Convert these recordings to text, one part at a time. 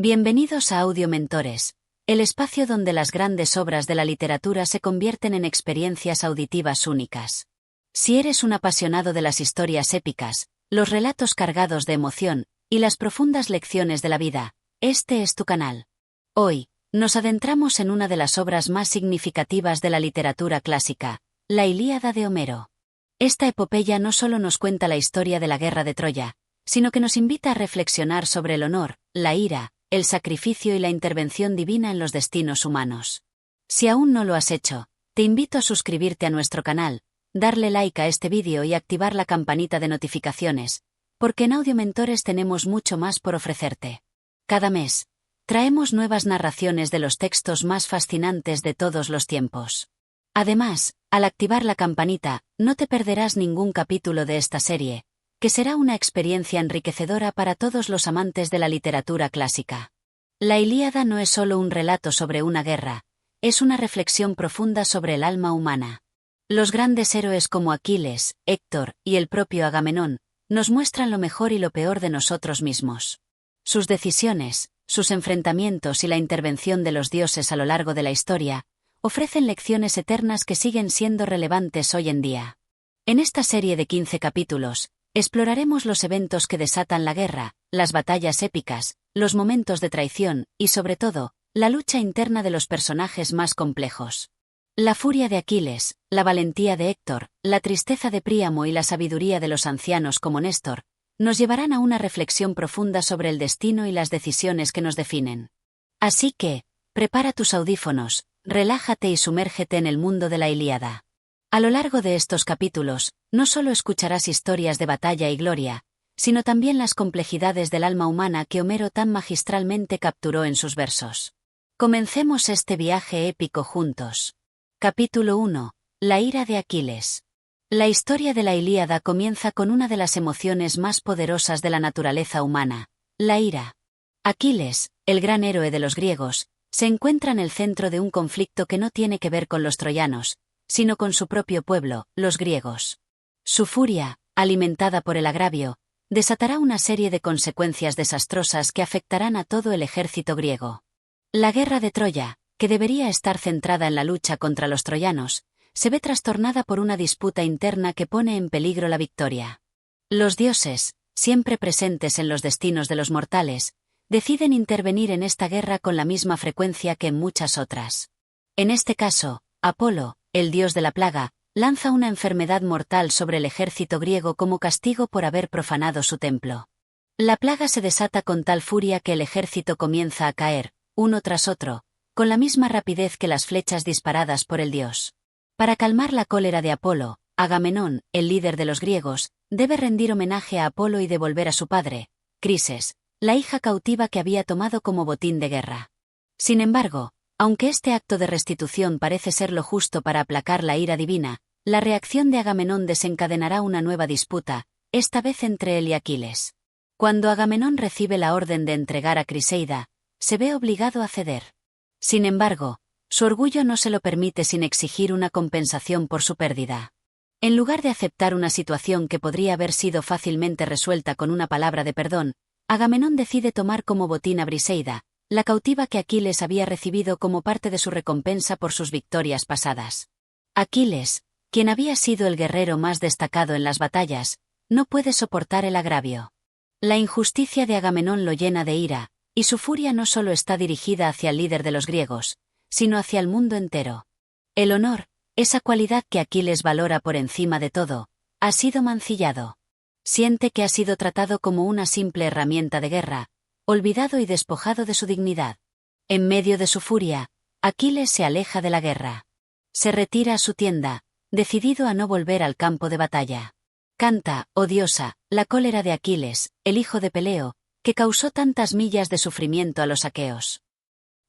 Bienvenidos a Audio Mentores, el espacio donde las grandes obras de la literatura se convierten en experiencias auditivas únicas. Si eres un apasionado de las historias épicas, los relatos cargados de emoción y las profundas lecciones de la vida, este es tu canal. Hoy, nos adentramos en una de las obras más significativas de la literatura clásica, la Ilíada de Homero. Esta epopeya no solo nos cuenta la historia de la guerra de Troya, sino que nos invita a reflexionar sobre el honor, la ira, el sacrificio y la intervención divina en los destinos humanos. Si aún no lo has hecho, te invito a suscribirte a nuestro canal, darle like a este vídeo y activar la campanita de notificaciones, porque en Audio Mentores tenemos mucho más por ofrecerte. Cada mes, traemos nuevas narraciones de los textos más fascinantes de todos los tiempos. Además, al activar la campanita, no te perderás ningún capítulo de esta serie, que será una experiencia enriquecedora para todos los amantes de la literatura clásica. La Ilíada no es solo un relato sobre una guerra, es una reflexión profunda sobre el alma humana. Los grandes héroes como Aquiles, Héctor y el propio Agamenón nos muestran lo mejor y lo peor de nosotros mismos. Sus decisiones, sus enfrentamientos y la intervención de los dioses a lo largo de la historia ofrecen lecciones eternas que siguen siendo relevantes hoy en día. En esta serie de 15 capítulos, exploraremos los eventos que desatan la guerra, las batallas épicas, los momentos de traición y, sobre todo, la lucha interna de los personajes más complejos. La furia de Aquiles, la valentía de Héctor, la tristeza de Príamo y la sabiduría de los ancianos como Néstor, nos llevarán a una reflexión profunda sobre el destino y las decisiones que nos definen. Así que, prepara tus audífonos, relájate y sumérgete en el mundo de la Ilíada. A lo largo de estos capítulos, no solo escucharás historias de batalla y gloria, sino también las complejidades del alma humana que Homero tan magistralmente capturó en sus versos. Comencemos este viaje épico juntos. Capítulo 1. La ira de Aquiles. La historia de la Ilíada comienza con una de las emociones más poderosas de la naturaleza humana, la ira. Aquiles, el gran héroe de los griegos, se encuentra en el centro de un conflicto que no tiene que ver con los troyanos, sino con su propio pueblo, los griegos. Su furia, alimentada por el agravio, desatará una serie de consecuencias desastrosas que afectarán a todo el ejército griego. La guerra de Troya, que debería estar centrada en la lucha contra los troyanos, se ve trastornada por una disputa interna que pone en peligro la victoria. Los dioses, siempre presentes en los destinos de los mortales, deciden intervenir en esta guerra con la misma frecuencia que en muchas otras. En este caso, Apolo, el dios de la plaga, lanza una enfermedad mortal sobre el ejército griego como castigo por haber profanado su templo. La plaga se desata con tal furia que el ejército comienza a caer, uno tras otro, con la misma rapidez que las flechas disparadas por el dios. Para calmar la cólera de Apolo, Agamenón, el líder de los griegos, debe rendir homenaje a Apolo y devolver a su padre, Crises, la hija cautiva que había tomado como botín de guerra. Sin embargo, aunque este acto de restitución parece ser lo justo para aplacar la ira divina, la reacción de Agamenón desencadenará una nueva disputa, esta vez entre él y Aquiles. Cuando Agamenón recibe la orden de entregar a Criseida, se ve obligado a ceder. Sin embargo, su orgullo no se lo permite sin exigir una compensación por su pérdida. En lugar de aceptar una situación que podría haber sido fácilmente resuelta con una palabra de perdón, Agamenón decide tomar como botín a Briseida, la cautiva que Aquiles había recibido como parte de su recompensa por sus victorias pasadas. Aquiles, quien había sido el guerrero más destacado en las batallas, no puede soportar el agravio. La injusticia de Agamenón lo llena de ira, y su furia no solo está dirigida hacia el líder de los griegos, sino hacia el mundo entero. El honor, esa cualidad que Aquiles valora por encima de todo, ha sido mancillado. Siente que ha sido tratado como una simple herramienta de guerra, olvidado y despojado de su dignidad. En medio de su furia, Aquiles se aleja de la guerra. Se retira a su tienda, decidido a no volver al campo de batalla. Canta, oh diosa, la cólera de Aquiles, el hijo de Peleo, que causó tantas millas de sufrimiento a los aqueos.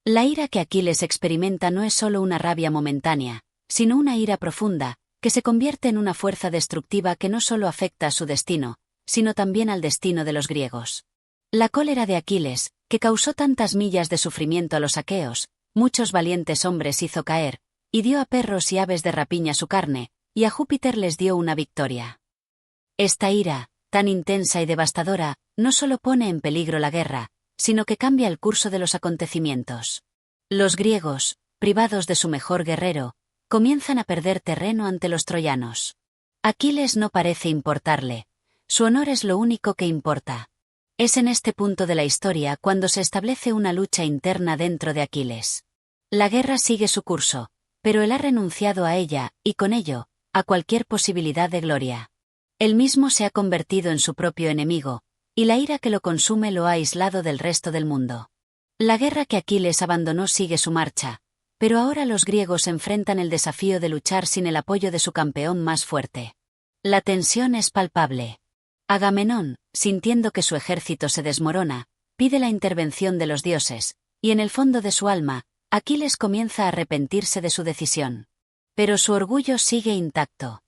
La ira que Aquiles experimenta no es solo una rabia momentánea, sino una ira profunda, que se convierte en una fuerza destructiva que no solo afecta a su destino, sino también al destino de los griegos. La cólera de Aquiles, que causó tantas millas de sufrimiento a los aqueos, muchos valientes hombres hizo caer, y dio a perros y aves de rapiña su carne, y a Júpiter les dio una victoria. Esta ira, tan intensa y devastadora, no solo pone en peligro la guerra, sino que cambia el curso de los acontecimientos. Los griegos, privados de su mejor guerrero, comienzan a perder terreno ante los troyanos. Aquiles no parece importarle. Su honor es lo único que importa. Es en este punto de la historia cuando se establece una lucha interna dentro de Aquiles. La guerra sigue su curso, pero él ha renunciado a ella, y con ello, a cualquier posibilidad de gloria. Él mismo se ha convertido en su propio enemigo, y la ira que lo consume lo ha aislado del resto del mundo. La guerra que Aquiles abandonó sigue su marcha, pero ahora los griegos enfrentan el desafío de luchar sin el apoyo de su campeón más fuerte. La tensión es palpable. Agamenón, sintiendo que su ejército se desmorona, pide la intervención de los dioses, y en el fondo de su alma, Aquiles comienza a arrepentirse de su decisión. Pero su orgullo sigue intacto.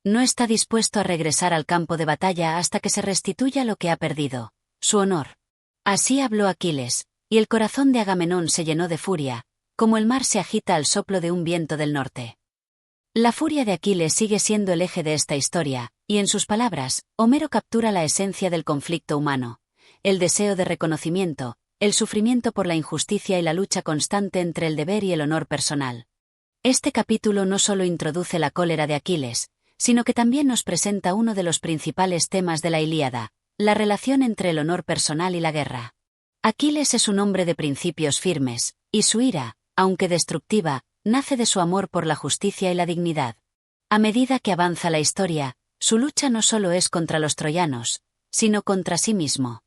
No está dispuesto a regresar al campo de batalla hasta que se restituya lo que ha perdido, su honor. Así habló Aquiles, y el corazón de Agamenón se llenó de furia, como el mar se agita al soplo de un viento del norte. La furia de Aquiles sigue siendo el eje de esta historia, y en sus palabras, Homero captura la esencia del conflicto humano: el deseo de reconocimiento, el sufrimiento por la injusticia y la lucha constante entre el deber y el honor personal. Este capítulo no solo introduce la cólera de Aquiles, sino que también nos presenta uno de los principales temas de la Ilíada: la relación entre el honor personal y la guerra. Aquiles es un hombre de principios firmes, y su ira, aunque destructiva, nace de su amor por la justicia y la dignidad. A medida que avanza la historia, su lucha no solo es contra los troyanos, sino contra sí mismo.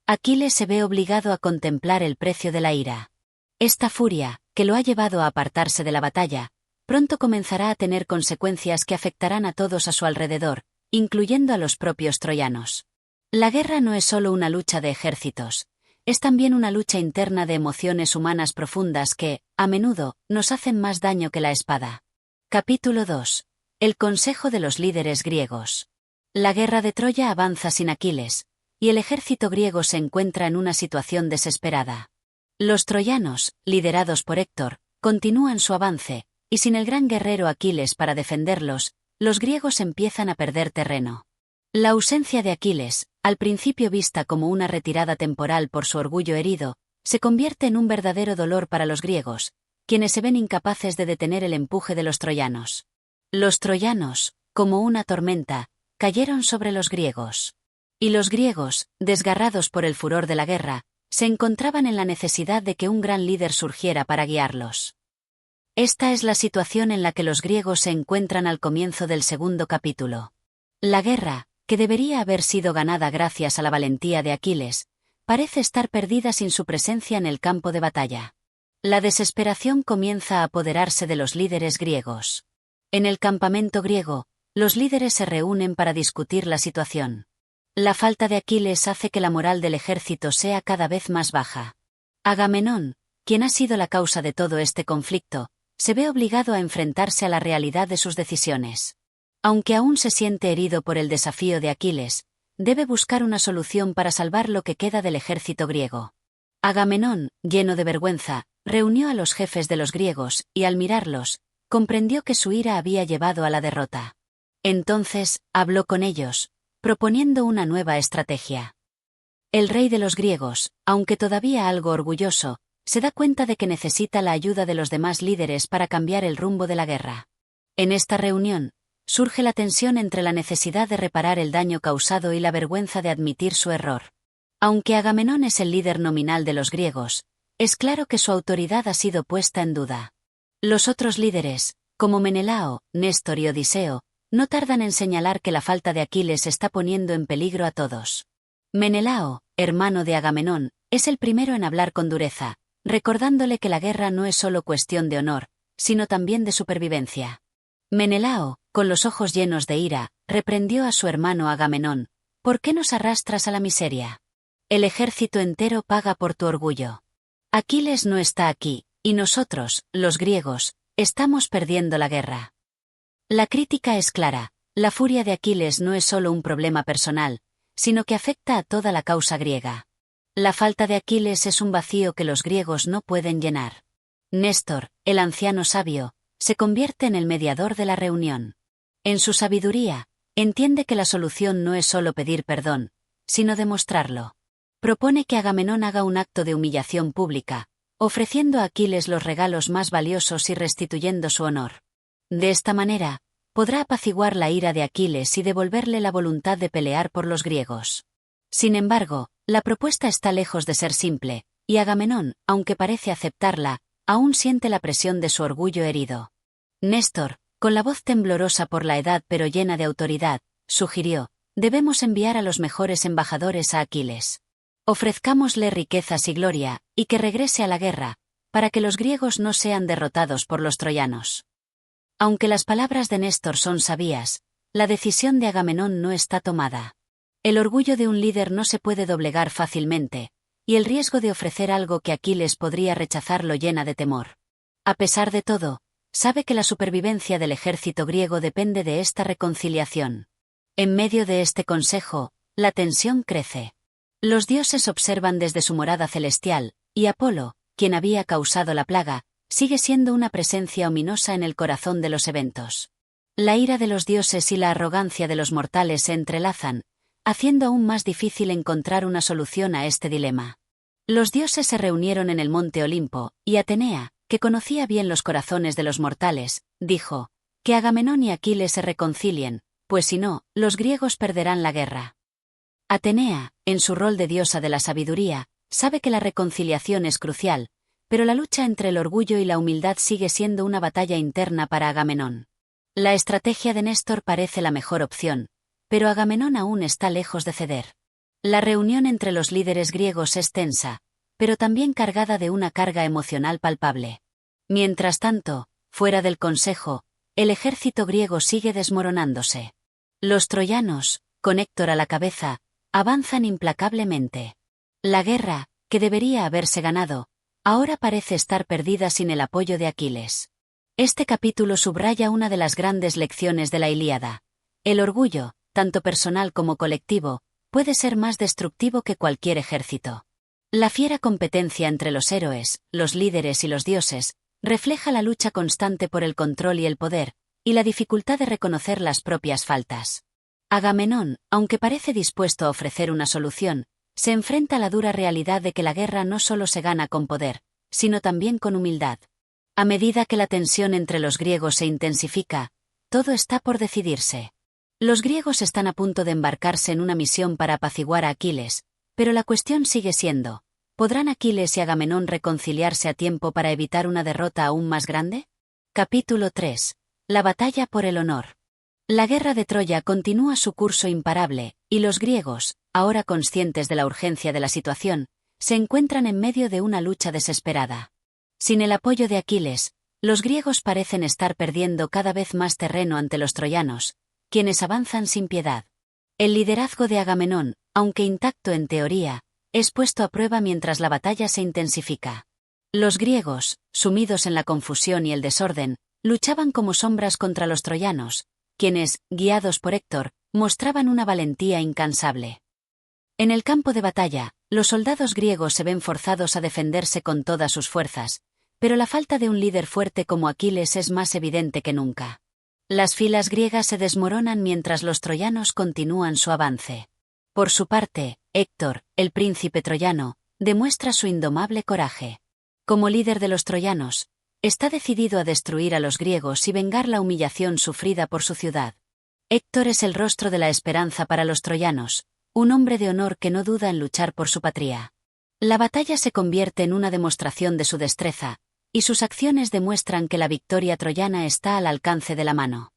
Aquiles se ve obligado a contemplar el precio de la ira. Esta furia, que lo ha llevado a apartarse de la batalla, pronto comenzará a tener consecuencias que afectarán a todos a su alrededor, incluyendo a los propios troyanos. La guerra no es solo una lucha de ejércitos, es también una lucha interna de emociones humanas profundas que, a menudo, nos hacen más daño que la espada. Capítulo 2. El consejo de los líderes griegos. La guerra de Troya avanza sin Aquiles, y el ejército griego se encuentra en una situación desesperada. Los troyanos, liderados por Héctor, continúan su avance, y sin el gran guerrero Aquiles para defenderlos, los griegos empiezan a perder terreno. La ausencia de Aquiles, al principio vista como una retirada temporal por su orgullo herido, se convierte en un verdadero dolor para los griegos, quienes se ven incapaces de detener el empuje de los troyanos. Los troyanos, como una tormenta, cayeron sobre los griegos. Y los griegos, desgarrados por el furor de la guerra, se encontraban en la necesidad de que un gran líder surgiera para guiarlos. Esta es la situación en la que los griegos se encuentran al comienzo del segundo capítulo. La guerra, que debería haber sido ganada gracias a la valentía de Aquiles, parece estar perdida sin su presencia en el campo de batalla. La desesperación comienza a apoderarse de los líderes griegos. En el campamento griego, los líderes se reúnen para discutir la situación. La falta de Aquiles hace que la moral del ejército sea cada vez más baja. Agamenón, quien ha sido la causa de todo este conflicto, se ve obligado a enfrentarse a la realidad de sus decisiones. Aunque aún se siente herido por el desafío de Aquiles, debe buscar una solución para salvar lo que queda del ejército griego. Agamenón, lleno de vergüenza, reunió a los jefes de los griegos, y al mirarlos, comprendió que su ira había llevado a la derrota. Entonces, habló con ellos, proponiendo una nueva estrategia. El rey de los griegos, aunque todavía algo orgulloso, se da cuenta de que necesita la ayuda de los demás líderes para cambiar el rumbo de la guerra. En esta reunión, surge la tensión entre la necesidad de reparar el daño causado y la vergüenza de admitir su error. Aunque Agamenón es el líder nominal de los griegos, es claro que su autoridad ha sido puesta en duda. Los otros líderes, como Menelao, Néstor y Odiseo, no tardan en señalar que la falta de Aquiles está poniendo en peligro a todos. Menelao, hermano de Agamenón, es el primero en hablar con dureza, recordándole que la guerra no es solo cuestión de honor, sino también de supervivencia. Menelao, con los ojos llenos de ira, reprendió a su hermano Agamenón: ¿por qué nos arrastras a la miseria? El ejército entero paga por tu orgullo. Aquiles no está aquí, y nosotros, los griegos, estamos perdiendo la guerra. La crítica es clara: la furia de Aquiles no es solo un problema personal, sino que afecta a toda la causa griega. La falta de Aquiles es un vacío que los griegos no pueden llenar. Néstor, el anciano sabio, se convierte en el mediador de la reunión. En su sabiduría, entiende que la solución no es solo pedir perdón, sino demostrarlo. Propone que Agamenón haga un acto de humillación pública, ofreciendo a Aquiles los regalos más valiosos y restituyendo su honor. De esta manera, podrá apaciguar la ira de Aquiles y devolverle la voluntad de pelear por los griegos. Sin embargo, la propuesta está lejos de ser simple, y Agamenón, aunque parece aceptarla, aún siente la presión de su orgullo herido. Néstor, con la voz temblorosa por la edad pero llena de autoridad, sugirió: debemos enviar a los mejores embajadores a Aquiles. Ofrezcámosle riquezas y gloria, y que regrese a la guerra, para que los griegos no sean derrotados por los troyanos. Aunque las palabras de Néstor son sabias, la decisión de Agamenón no está tomada. El orgullo de un líder no se puede doblegar fácilmente, y el riesgo de ofrecer algo que Aquiles podría rechazar lo llena de temor. A pesar de todo, sabe que la supervivencia del ejército griego depende de esta reconciliación. En medio de este consejo, la tensión crece. Los dioses observan desde su morada celestial, y Apolo, quien había causado la plaga, sigue siendo una presencia ominosa en el corazón de los eventos. La ira de los dioses y la arrogancia de los mortales se entrelazan, haciendo aún más difícil encontrar una solución a este dilema. Los dioses se reunieron en el monte Olimpo, y Atenea, que conocía bien los corazones de los mortales, dijo: que Agamenón y Aquiles se reconcilien, pues si no, los griegos perderán la guerra. Atenea, en su rol de diosa de la sabiduría, sabe que la reconciliación es crucial, pero la lucha entre el orgullo y la humildad sigue siendo una batalla interna para Agamenón. La estrategia de Néstor parece la mejor opción, pero Agamenón aún está lejos de ceder. La reunión entre los líderes griegos es tensa, pero también cargada de una carga emocional palpable. Mientras tanto, fuera del consejo, el ejército griego sigue desmoronándose. Los troyanos, con Héctor a la cabeza, avanzan implacablemente. La guerra, que debería haberse ganado, ahora parece estar perdida sin el apoyo de Aquiles. Este capítulo subraya una de las grandes lecciones de la Ilíada. El orgullo, tanto personal como colectivo, puede ser más destructivo que cualquier ejército. La fiera competencia entre los héroes, los líderes y los dioses, refleja la lucha constante por el control y el poder, y la dificultad de reconocer las propias faltas. Agamenón, aunque parece dispuesto a ofrecer una solución, se enfrenta a la dura realidad de que la guerra no solo se gana con poder, sino también con humildad. A medida que la tensión entre los griegos se intensifica, todo está por decidirse. Los griegos están a punto de embarcarse en una misión para apaciguar a Aquiles, pero la cuestión sigue siendo: ¿podrán Aquiles y Agamenón reconciliarse a tiempo para evitar una derrota aún más grande? Capítulo 3. La batalla por el honor. La guerra de Troya continúa su curso imparable, y los griegos, ahora conscientes de la urgencia de la situación, se encuentran en medio de una lucha desesperada. Sin el apoyo de Aquiles, los griegos parecen estar perdiendo cada vez más terreno ante los troyanos, quienes avanzan sin piedad. El liderazgo de Agamenón, aunque intacto en teoría, es puesto a prueba mientras la batalla se intensifica. Los griegos, sumidos en la confusión y el desorden, luchaban como sombras contra los troyanos, quienes, guiados por Héctor, mostraban una valentía incansable. En el campo de batalla, los soldados griegos se ven forzados a defenderse con todas sus fuerzas, pero la falta de un líder fuerte como Aquiles es más evidente que nunca. Las filas griegas se desmoronan mientras los troyanos continúan su avance. Por su parte, Héctor, el príncipe troyano, demuestra su indomable coraje. Como líder de los troyanos, está decidido a destruir a los griegos y vengar la humillación sufrida por su ciudad. Héctor es el rostro de la esperanza para los troyanos, un hombre de honor que no duda en luchar por su patria. La batalla se convierte en una demostración de su destreza, y sus acciones demuestran que la victoria troyana está al alcance de la mano.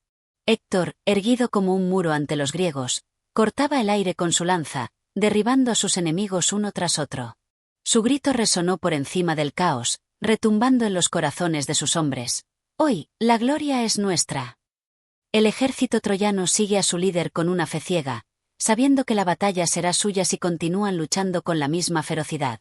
Héctor, erguido como un muro ante los griegos, cortaba el aire con su lanza, derribando a sus enemigos uno tras otro. Su grito resonó por encima del caos, retumbando en los corazones de sus hombres: «Hoy, la gloria es nuestra». El ejército troyano sigue a su líder con una fe ciega, sabiendo que la batalla será suya si continúan luchando con la misma ferocidad.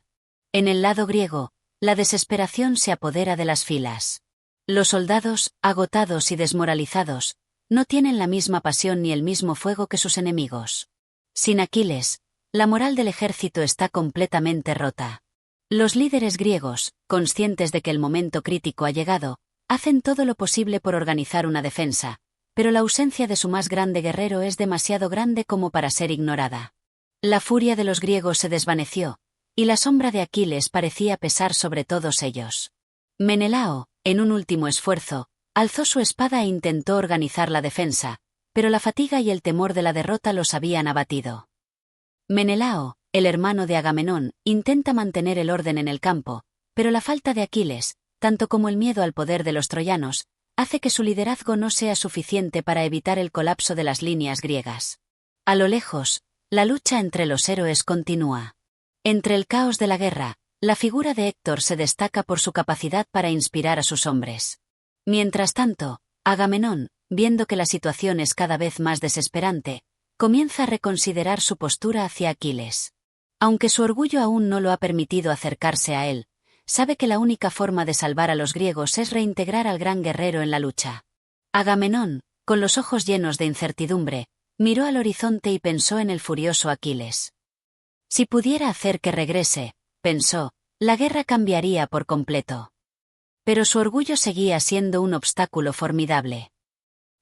En el lado griego, la desesperación se apodera de las filas. Los soldados, agotados y desmoralizados, no tienen la misma pasión ni el mismo fuego que sus enemigos. Sin Aquiles, la moral del ejército está completamente rota. Los líderes griegos, conscientes de que el momento crítico ha llegado, hacen todo lo posible por organizar una defensa, pero la ausencia de su más grande guerrero es demasiado grande como para ser ignorada. La furia de los griegos se desvaneció, y la sombra de Aquiles parecía pesar sobre todos ellos. Menelao, en un último esfuerzo, alzó su espada e intentó organizar la defensa, pero la fatiga y el temor de la derrota los habían abatido. Menelao, el hermano de Agamenón, intenta mantener el orden en el campo, pero la falta de Aquiles, tanto como el miedo al poder de los troyanos, hace que su liderazgo no sea suficiente para evitar el colapso de las líneas griegas. A lo lejos, la lucha entre los héroes continúa. Entre el caos de la guerra, la figura de Héctor se destaca por su capacidad para inspirar a sus hombres. Mientras tanto, Agamenón, viendo que la situación es cada vez más desesperante, comienza a reconsiderar su postura hacia Aquiles. Aunque su orgullo aún no lo ha permitido acercarse a él, sabe que la única forma de salvar a los griegos es reintegrar al gran guerrero en la lucha. Agamenón, con los ojos llenos de incertidumbre, miró al horizonte y pensó en el furioso Aquiles. Si pudiera hacer que regrese, pensó, la guerra cambiaría por completo. Pero su orgullo seguía siendo un obstáculo formidable.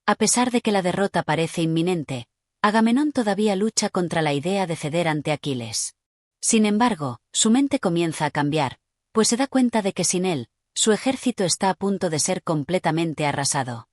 A pesar de que la derrota parece inminente, Agamenón todavía lucha contra la idea de ceder ante Aquiles. Sin embargo, su mente comienza a cambiar, pues se da cuenta de que sin él, su ejército está a punto de ser completamente arrasado.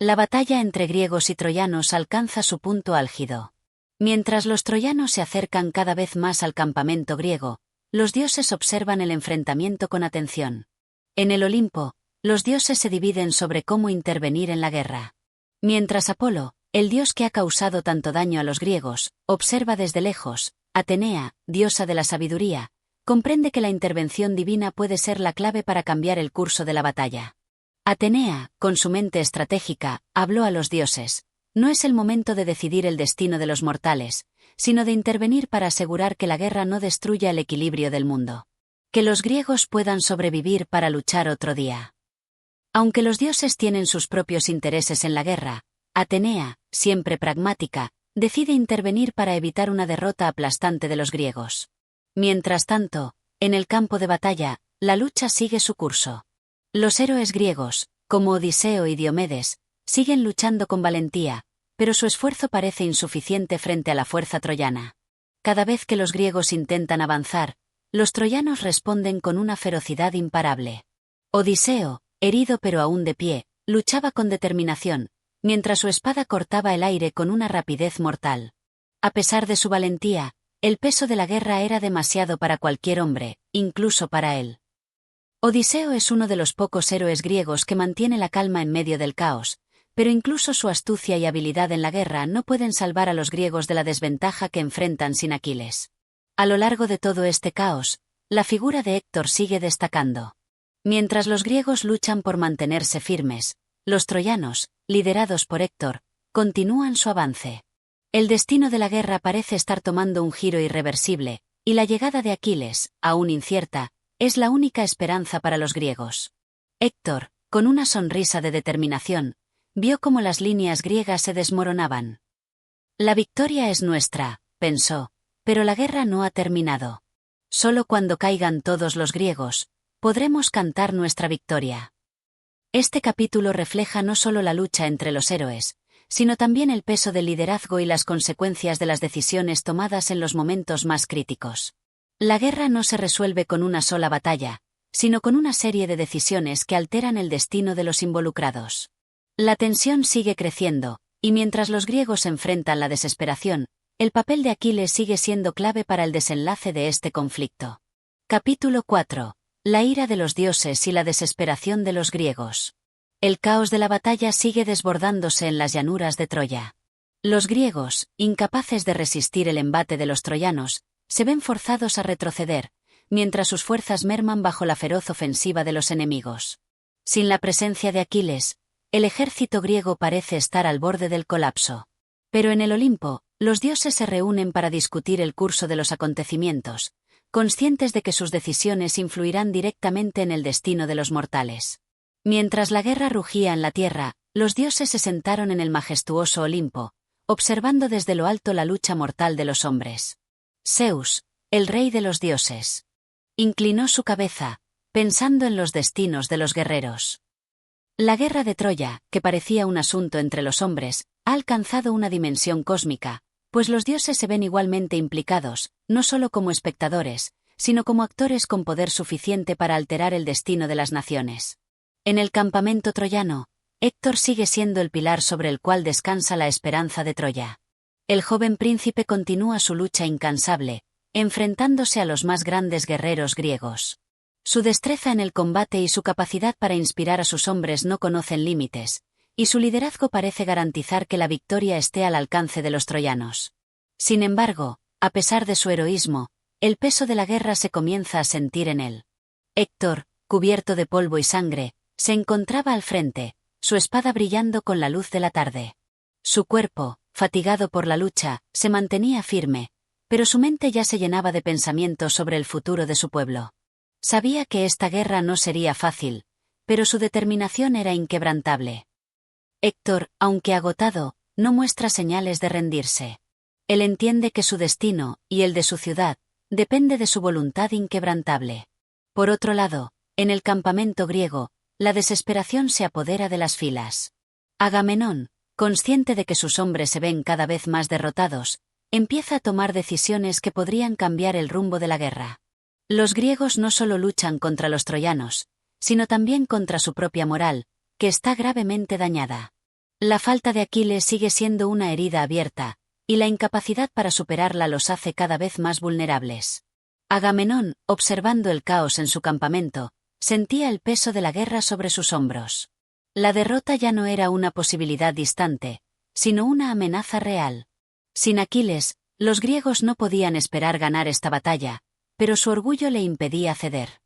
La batalla entre griegos y troyanos alcanza su punto álgido. Mientras los troyanos se acercan cada vez más al campamento griego, los dioses observan el enfrentamiento con atención. En el Olimpo, los dioses se dividen sobre cómo intervenir en la guerra. Mientras Apolo, el dios que ha causado tanto daño a los griegos, observa desde lejos, Atenea, diosa de la sabiduría, comprende que la intervención divina puede ser la clave para cambiar el curso de la batalla. Atenea, con su mente estratégica, habló a los dioses. No es el momento de decidir el destino de los mortales, sino de intervenir para asegurar que la guerra no destruya el equilibrio del mundo. Que los griegos puedan sobrevivir para luchar otro día. Aunque los dioses tienen sus propios intereses en la guerra, Atenea, siempre pragmática, decide intervenir para evitar una derrota aplastante de los griegos. Mientras tanto, en el campo de batalla, la lucha sigue su curso. Los héroes griegos, como Odiseo y Diomedes, siguen luchando con valentía, pero su esfuerzo parece insuficiente frente a la fuerza troyana. Cada vez que los griegos intentan avanzar, los troyanos responden con una ferocidad imparable. Odiseo, herido pero aún de pie, luchaba con determinación, mientras su espada cortaba el aire con una rapidez mortal. A pesar de su valentía, el peso de la guerra era demasiado para cualquier hombre, incluso para él. Odiseo es uno de los pocos héroes griegos que mantiene la calma en medio del caos, pero incluso su astucia y habilidad en la guerra no pueden salvar a los griegos de la desventaja que enfrentan sin Aquiles. A lo largo de todo este caos, la figura de Héctor sigue destacando. Mientras los griegos luchan por mantenerse firmes, los troyanos, liderados por Héctor, continúan su avance. El destino de la guerra parece estar tomando un giro irreversible, y la llegada de Aquiles, aún incierta, es la única esperanza para los griegos. Héctor, con una sonrisa de determinación, vio cómo las líneas griegas se desmoronaban. La victoria es nuestra, pensó, pero la guerra no ha terminado. Solo cuando caigan todos los griegos, podremos cantar nuestra victoria. Este capítulo refleja no solo la lucha entre los héroes, sino también el peso del liderazgo y las consecuencias de las decisiones tomadas en los momentos más críticos. La guerra no se resuelve con una sola batalla, sino con una serie de decisiones que alteran el destino de los involucrados. La tensión sigue creciendo, y mientras los griegos enfrentan la desesperación, el papel de Aquiles sigue siendo clave para el desenlace de este conflicto. Capítulo 4. La ira de los dioses y la desesperación de los griegos. El caos de la batalla sigue desbordándose en las llanuras de Troya. Los griegos, incapaces de resistir el embate de los troyanos, se ven forzados a retroceder, mientras sus fuerzas merman bajo la feroz ofensiva de los enemigos. Sin la presencia de Aquiles, el ejército griego parece estar al borde del colapso. Pero en el Olimpo, los dioses se reúnen para discutir el curso de los acontecimientos, conscientes de que sus decisiones influirán directamente en el destino de los mortales. Mientras la guerra rugía en la tierra, los dioses se sentaron en el majestuoso Olimpo, observando desde lo alto la lucha mortal de los hombres. Zeus, el rey de los dioses, inclinó su cabeza, pensando en los destinos de los guerreros. La guerra de Troya, que parecía un asunto entre los hombres, ha alcanzado una dimensión cósmica, pues los dioses se ven igualmente implicados, no solo como espectadores, sino como actores con poder suficiente para alterar el destino de las naciones. En el campamento troyano, Héctor sigue siendo el pilar sobre el cual descansa la esperanza de Troya. El joven príncipe continúa su lucha incansable, enfrentándose a los más grandes guerreros griegos. Su destreza en el combate y su capacidad para inspirar a sus hombres no conocen límites, y su liderazgo parece garantizar que la victoria esté al alcance de los troyanos. Sin embargo, a pesar de su heroísmo, el peso de la guerra se comienza a sentir en él. Héctor, cubierto de polvo y sangre, se encontraba al frente, su espada brillando con la luz de la tarde. Su cuerpo, fatigado por la lucha, se mantenía firme, pero su mente ya se llenaba de pensamientos sobre el futuro de su pueblo. Sabía que esta guerra no sería fácil, pero su determinación era inquebrantable. Héctor, aunque agotado, no muestra señales de rendirse. Él entiende que su destino, y el de su ciudad, depende de su voluntad inquebrantable. Por otro lado, en el campamento griego, la desesperación se apodera de las filas. Agamenón, consciente de que sus hombres se ven cada vez más derrotados, empieza a tomar decisiones que podrían cambiar el rumbo de la guerra. Los griegos no solo luchan contra los troyanos, sino también contra su propia moral, que está gravemente dañada. La falta de Aquiles sigue siendo una herida abierta, y la incapacidad para superarla los hace cada vez más vulnerables. Agamenón, observando el caos en su campamento, sentía el peso de la guerra sobre sus hombros. La derrota ya no era una posibilidad distante, sino una amenaza real. Sin Aquiles, los griegos no podían esperar ganar esta batalla, pero su orgullo le impedía ceder.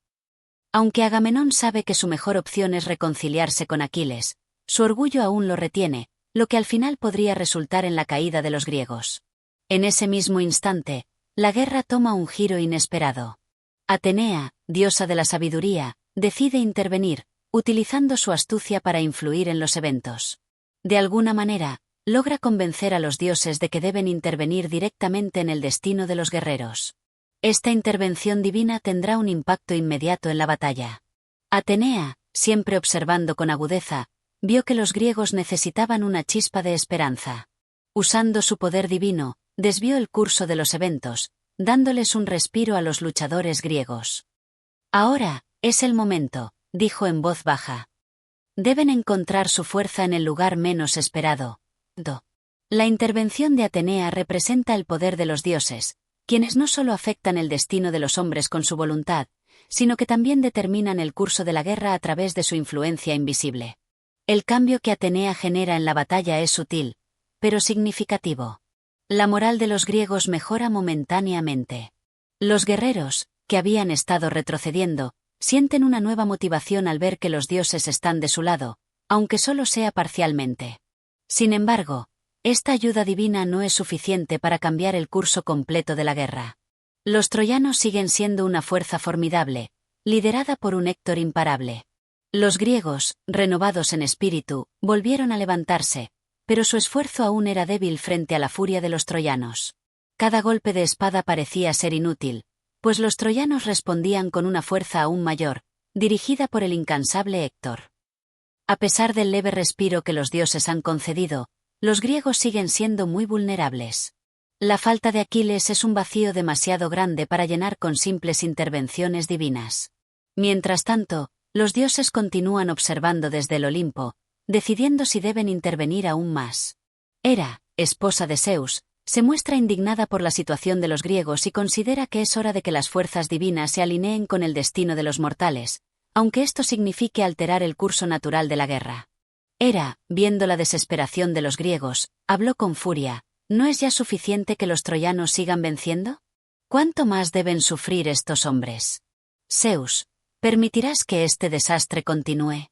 Aunque Agamenón sabe que su mejor opción es reconciliarse con Aquiles, su orgullo aún lo retiene, lo que al final podría resultar en la caída de los griegos. En ese mismo instante, la guerra toma un giro inesperado. Atenea, diosa de la sabiduría, decide intervenir, utilizando su astucia para influir en los eventos. De alguna manera, logra convencer a los dioses de que deben intervenir directamente en el destino de los guerreros. Esta intervención divina tendrá un impacto inmediato en la batalla. Atenea, siempre observando con agudeza, vio que los griegos necesitaban una chispa de esperanza. Usando su poder divino, desvió el curso de los eventos, dándoles un respiro a los luchadores griegos. Ahora, es el momento, dijo en voz baja. Deben encontrar su fuerza en el lugar menos esperado. La intervención de Atenea representa el poder de los dioses, quienes no solo afectan el destino de los hombres con su voluntad, sino que también determinan el curso de la guerra a través de su influencia invisible. El cambio que Atenea genera en la batalla es sutil, pero significativo. La moral de los griegos mejora momentáneamente. Los guerreros, que habían estado retrocediendo, sienten una nueva motivación al ver que los dioses están de su lado, aunque solo sea parcialmente. Sin embargo, esta ayuda divina no es suficiente para cambiar el curso completo de la guerra. Los troyanos siguen siendo una fuerza formidable, liderada por un Héctor imparable. Los griegos, renovados en espíritu, volvieron a levantarse, pero su esfuerzo aún era débil frente a la furia de los troyanos. Cada golpe de espada parecía ser inútil, pues los troyanos respondían con una fuerza aún mayor, dirigida por el incansable Héctor. A pesar del leve respiro que los dioses han concedido, los griegos siguen siendo muy vulnerables. La falta de Aquiles es un vacío demasiado grande para llenar con simples intervenciones divinas. Mientras tanto, los dioses continúan observando desde el Olimpo, decidiendo si deben intervenir aún más. Hera, esposa de Zeus, se muestra indignada por la situación de los griegos y considera que es hora de que las fuerzas divinas se alineen con el destino de los mortales, aunque esto signifique alterar el curso natural de la guerra. Hera, viendo la desesperación de los griegos, habló con furia: ¿no es ya suficiente que los troyanos sigan venciendo? ¿Cuánto más deben sufrir estos hombres? Zeus, ¿permitirás que este desastre continúe?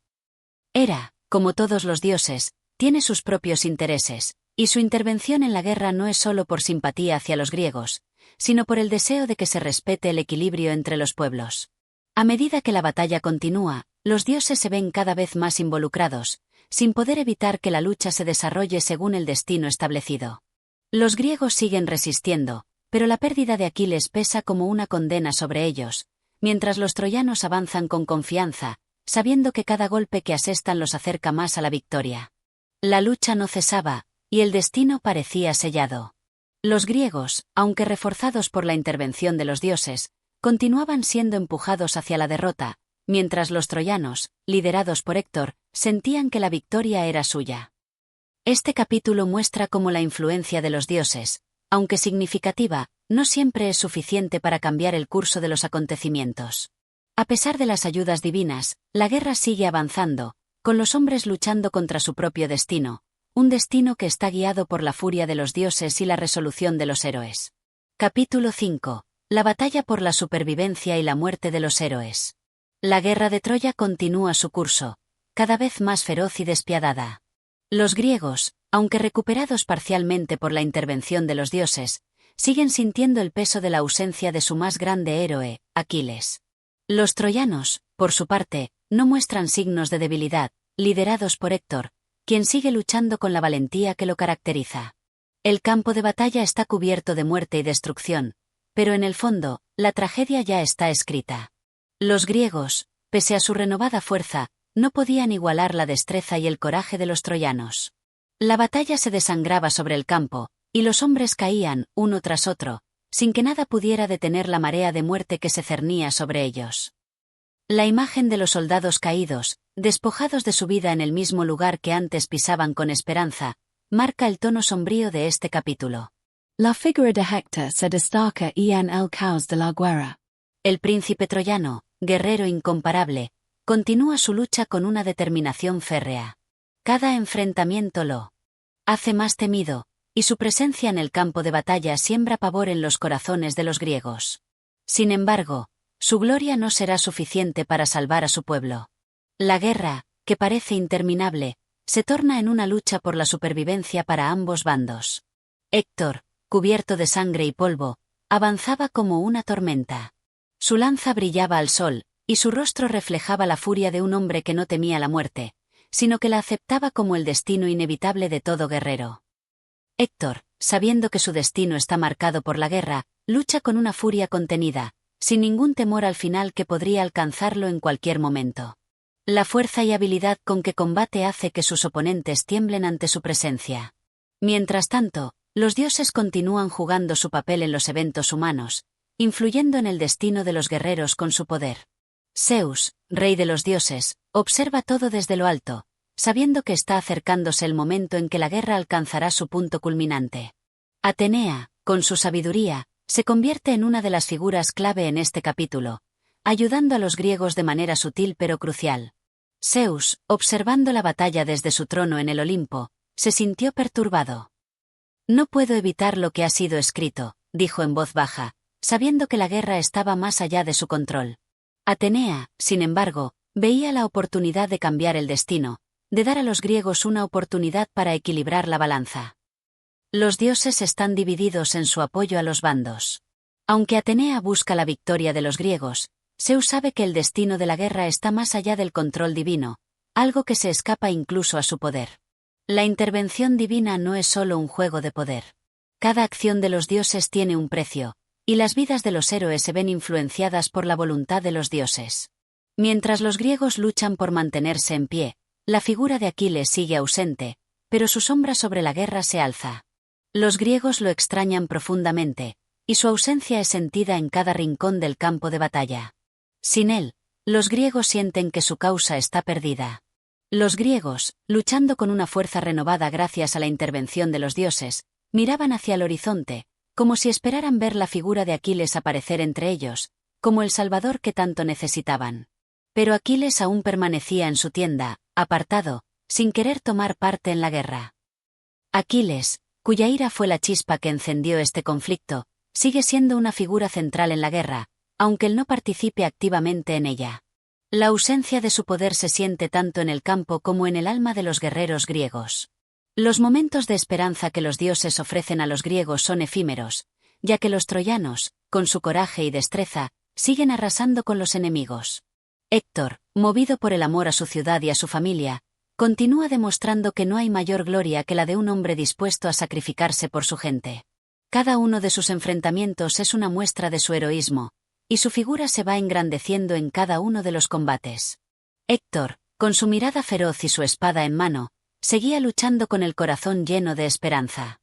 Hera, como todos los dioses, tiene sus propios intereses, y su intervención en la guerra no es solo por simpatía hacia los griegos, sino por el deseo de que se respete el equilibrio entre los pueblos. A medida que la batalla continúa, los dioses se ven cada vez más involucrados, sin poder evitar que la lucha se desarrolle según el destino establecido. Los griegos siguen resistiendo, pero la pérdida de Aquiles pesa como una condena sobre ellos, mientras los troyanos avanzan con confianza, sabiendo que cada golpe que asestan los acerca más a la victoria. La lucha no cesaba, y el destino parecía sellado. Los griegos, aunque reforzados por la intervención de los dioses, continuaban siendo empujados hacia la derrota, mientras los troyanos, liderados por Héctor, sentían que la victoria era suya. Este capítulo muestra cómo la influencia de los dioses, aunque significativa, no siempre es suficiente para cambiar el curso de los acontecimientos. A pesar de las ayudas divinas, la guerra sigue avanzando, con los hombres luchando contra su propio destino, un destino que está guiado por la furia de los dioses y la resolución de los héroes. Capítulo 5. La batalla por la supervivencia y la muerte de los héroes. La guerra de Troya continúa su curso, cada vez más feroz y despiadada. Los griegos, aunque recuperados parcialmente por la intervención de los dioses, siguen sintiendo el peso de la ausencia de su más grande héroe, Aquiles. Los troyanos, por su parte, no muestran signos de debilidad, liderados por Héctor, quien sigue luchando con la valentía que lo caracteriza. El campo de batalla está cubierto de muerte y destrucción, pero en el fondo, la tragedia ya está escrita. Los griegos, pese a su renovada fuerza, no podían igualar la destreza y el coraje de los troyanos. La batalla se desangraba sobre el campo, y los hombres caían, uno tras otro, sin que nada pudiera detener la marea de muerte que se cernía sobre ellos. La imagen de los soldados caídos, despojados de su vida en el mismo lugar que antes pisaban con esperanza, marca el tono sombrío de este capítulo. La figura de Héctor se destaca en el caos de la guerra. El príncipe troyano, guerrero incomparable, continúa su lucha con una determinación férrea. Cada enfrentamiento lo hace más temido, y su presencia en el campo de batalla siembra pavor en los corazones de los griegos. Sin embargo, su gloria no será suficiente para salvar a su pueblo. La guerra, que parece interminable, se torna en una lucha por la supervivencia para ambos bandos. Héctor, cubierto de sangre y polvo, avanzaba como una tormenta. Su lanza brillaba al sol, y su rostro reflejaba la furia de un hombre que no temía la muerte, sino que la aceptaba como el destino inevitable de todo guerrero. Héctor, sabiendo que su destino está marcado por la guerra, lucha con una furia contenida, sin ningún temor al final que podría alcanzarlo en cualquier momento. La fuerza y habilidad con que combate hace que sus oponentes tiemblen ante su presencia. Mientras tanto, los dioses continúan jugando su papel en los eventos humanos, influyendo en el destino de los guerreros con su poder. Zeus, rey de los dioses, observa todo desde lo alto, sabiendo que está acercándose el momento en que la guerra alcanzará su punto culminante. Atenea, con su sabiduría, se convierte en una de las figuras clave en este capítulo, ayudando a los griegos de manera sutil pero crucial. Zeus, observando la batalla desde su trono en el Olimpo, se sintió perturbado. «No puedo evitar lo que ha sido escrito», dijo en voz baja, sabiendo que la guerra estaba más allá de su control. Atenea, sin embargo, veía la oportunidad de cambiar el destino, de dar a los griegos una oportunidad para equilibrar la balanza. Los dioses están divididos en su apoyo a los bandos. Aunque Atenea busca la victoria de los griegos, Zeus sabe que el destino de la guerra está más allá del control divino, algo que se escapa incluso a su poder. La intervención divina no es solo un juego de poder. Cada acción de los dioses tiene un precio, y las vidas de los héroes se ven influenciadas por la voluntad de los dioses. Mientras los griegos luchan por mantenerse en pie, la figura de Aquiles sigue ausente, pero su sombra sobre la guerra se alza. Los griegos lo extrañan profundamente, y su ausencia es sentida en cada rincón del campo de batalla. Sin él, los griegos sienten que su causa está perdida. Los griegos, luchando con una fuerza renovada gracias a la intervención de los dioses, miraban hacia el horizonte, como si esperaran ver la figura de Aquiles aparecer entre ellos, como el salvador que tanto necesitaban. Pero Aquiles aún permanecía en su tienda, apartado, sin querer tomar parte en la guerra. Aquiles, cuya ira fue la chispa que encendió este conflicto, sigue siendo una figura central en la guerra, aunque él no participe activamente en ella. La ausencia de su poder se siente tanto en el campo como en el alma de los guerreros griegos. Los momentos de esperanza que los dioses ofrecen a los griegos son efímeros, ya que los troyanos, con su coraje y destreza, siguen arrasando con los enemigos. Héctor, movido por el amor a su ciudad y a su familia, continúa demostrando que no hay mayor gloria que la de un hombre dispuesto a sacrificarse por su gente. Cada uno de sus enfrentamientos es una muestra de su heroísmo, y su figura se va engrandeciendo en cada uno de los combates. Héctor, con su mirada feroz y su espada en mano, seguía luchando con el corazón lleno de esperanza.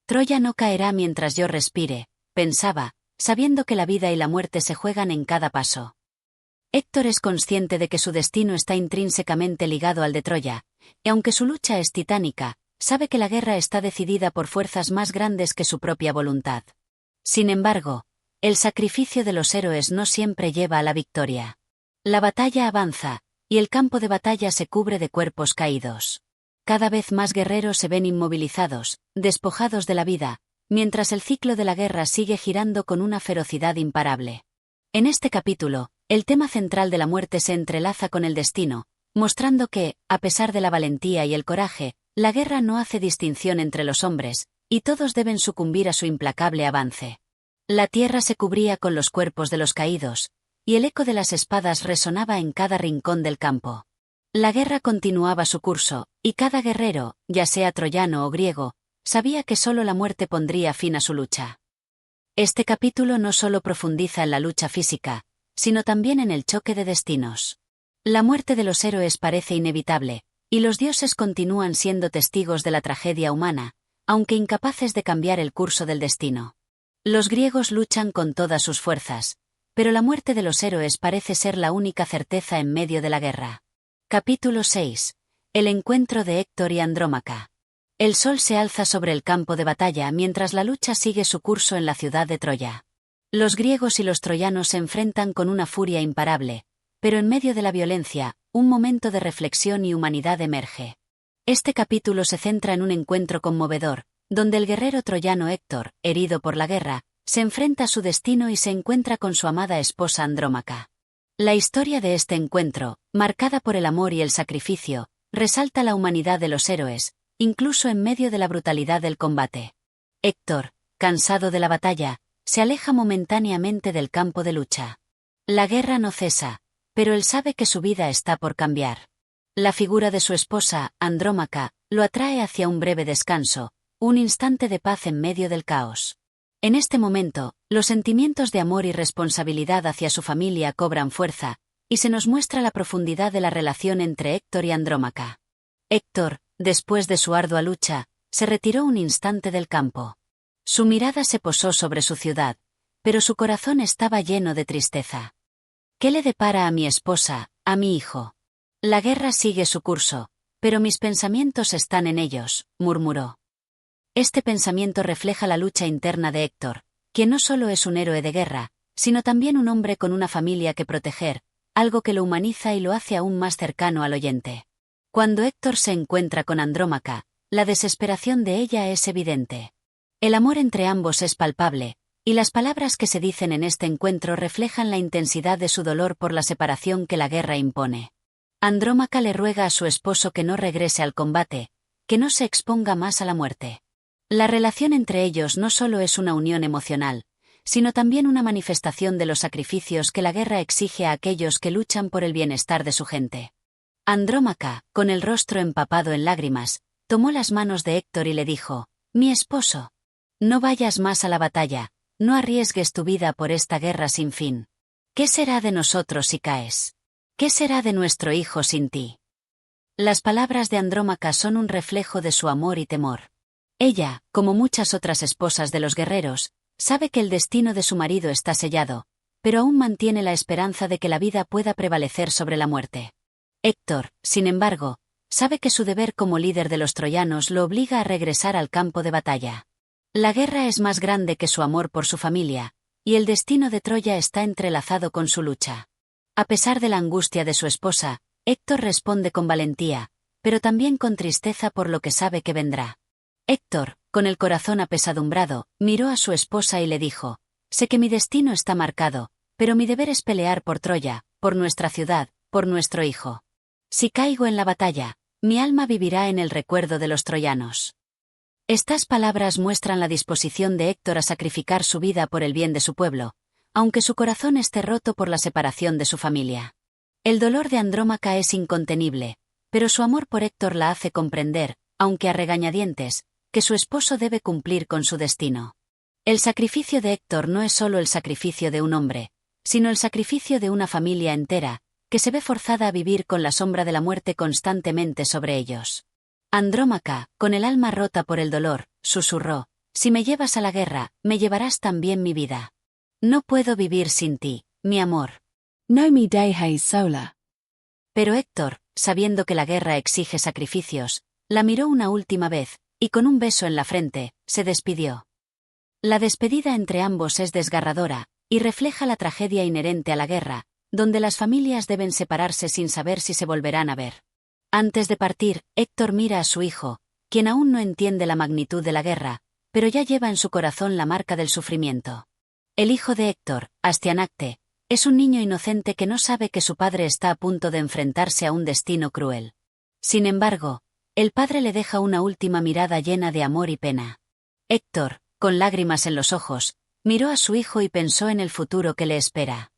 Troya no caerá mientras yo respire, pensaba, sabiendo que la vida y la muerte se juegan en cada paso. Héctor es consciente de que su destino está intrínsecamente ligado al de Troya, y aunque su lucha es titánica, sabe que la guerra está decidida por fuerzas más grandes que su propia voluntad. Sin embargo, el sacrificio de los héroes no siempre lleva a la victoria. La batalla avanza, y el campo de batalla se cubre de cuerpos caídos. Cada vez más guerreros se ven inmovilizados, despojados de la vida, mientras el ciclo de la guerra sigue girando con una ferocidad imparable. En este capítulo, el tema central de la muerte se entrelaza con el destino, mostrando que, a pesar de la valentía y el coraje, la guerra no hace distinción entre los hombres, y todos deben sucumbir a su implacable avance. La tierra se cubría con los cuerpos de los caídos, y el eco de las espadas resonaba en cada rincón del campo. La guerra continuaba su curso, y cada guerrero, ya sea troyano o griego, sabía que solo la muerte pondría fin a su lucha. Este capítulo no solo profundiza en la lucha física, sino también en el choque de destinos. La muerte de los héroes parece inevitable, y los dioses continúan siendo testigos de la tragedia humana, aunque incapaces de cambiar el curso del destino. Los griegos luchan con todas sus fuerzas, pero la muerte de los héroes parece ser la única certeza en medio de la guerra. Capítulo 6. El encuentro de Héctor y Andrómaca. El sol se alza sobre el campo de batalla mientras la lucha sigue su curso en la ciudad de Troya. Los griegos y los troyanos se enfrentan con una furia imparable, pero en medio de la violencia, un momento de reflexión y humanidad emerge. Este capítulo se centra en un encuentro conmovedor, donde el guerrero troyano Héctor, herido por la guerra, se enfrenta a su destino y se encuentra con su amada esposa Andrómaca. La historia de este encuentro, marcada por el amor y el sacrificio, resalta la humanidad de los héroes, incluso en medio de la brutalidad del combate. Héctor, cansado de la batalla, se aleja momentáneamente del campo de lucha. La guerra no cesa, pero él sabe que su vida está por cambiar. La figura de su esposa, Andrómaca, lo atrae hacia un breve descanso, un instante de paz en medio del caos. En este momento, los sentimientos de amor y responsabilidad hacia su familia cobran fuerza, y se nos muestra la profundidad de la relación entre Héctor y Andrómaca. Héctor, después de su ardua lucha, se retiró un instante del campo. Su mirada se posó sobre su ciudad, pero su corazón estaba lleno de tristeza. ¿Qué le depara a mi esposa, a mi hijo? La guerra sigue su curso, pero mis pensamientos están en ellos, murmuró. Este pensamiento refleja la lucha interna de Héctor, quien no solo es un héroe de guerra, sino también un hombre con una familia que proteger, algo que lo humaniza y lo hace aún más cercano al oyente. Cuando Héctor se encuentra con Andrómaca, la desesperación de ella es evidente. El amor entre ambos es palpable, y las palabras que se dicen en este encuentro reflejan la intensidad de su dolor por la separación que la guerra impone. Andrómaca le ruega a su esposo que no regrese al combate, que no se exponga más a la muerte. La relación entre ellos no solo es una unión emocional, sino también una manifestación de los sacrificios que la guerra exige a aquellos que luchan por el bienestar de su gente. Andrómaca, con el rostro empapado en lágrimas, tomó las manos de Héctor y le dijo: «Mi esposo, no vayas más a la batalla, no arriesgues tu vida por esta guerra sin fin. ¿Qué será de nosotros si caes? ¿Qué será de nuestro hijo sin ti?». Las palabras de Andrómaca son un reflejo de su amor y temor. Ella, como muchas otras esposas de los guerreros, sabe que el destino de su marido está sellado, pero aún mantiene la esperanza de que la vida pueda prevalecer sobre la muerte. Héctor, sin embargo, sabe que su deber como líder de los troyanos lo obliga a regresar al campo de batalla. La guerra es más grande que su amor por su familia, y el destino de Troya está entrelazado con su lucha. A pesar de la angustia de su esposa, Héctor responde con valentía, pero también con tristeza por lo que sabe que vendrá. Héctor, con el corazón apesadumbrado, miró a su esposa y le dijo: «Sé que mi destino está marcado, pero mi deber es pelear por Troya, por nuestra ciudad, por nuestro hijo. Si caigo en la batalla, mi alma vivirá en el recuerdo de los troyanos». Estas palabras muestran la disposición de Héctor a sacrificar su vida por el bien de su pueblo, aunque su corazón esté roto por la separación de su familia. El dolor de Andrómaca es incontenible, pero su amor por Héctor la hace comprender, aunque a regañadientes, que su esposo debe cumplir con su destino. El sacrificio de Héctor no es solo el sacrificio de un hombre, sino el sacrificio de una familia entera, que se ve forzada a vivir con la sombra de la muerte constantemente sobre ellos. Andrómaca, con el alma rota por el dolor, susurró: Si me llevas a la guerra, me llevarás también mi vida. No puedo vivir sin ti, mi amor. No me dejes sola. Pero Héctor, sabiendo que la guerra exige sacrificios, la miró una última vez, y con un beso en la frente, se despidió. La despedida entre ambos es desgarradora, y refleja la tragedia inherente a la guerra, donde las familias deben separarse sin saber si se volverán a ver. Antes de partir, Héctor mira a su hijo, quien aún no entiende la magnitud de la guerra, pero ya lleva en su corazón la marca del sufrimiento. El hijo de Héctor, Astianacte, es un niño inocente que no sabe que su padre está a punto de enfrentarse a un destino cruel. Sin embargo, el padre le deja una última mirada llena de amor y pena. Héctor, con lágrimas en los ojos, miró a su hijo y pensó en el futuro que le espera.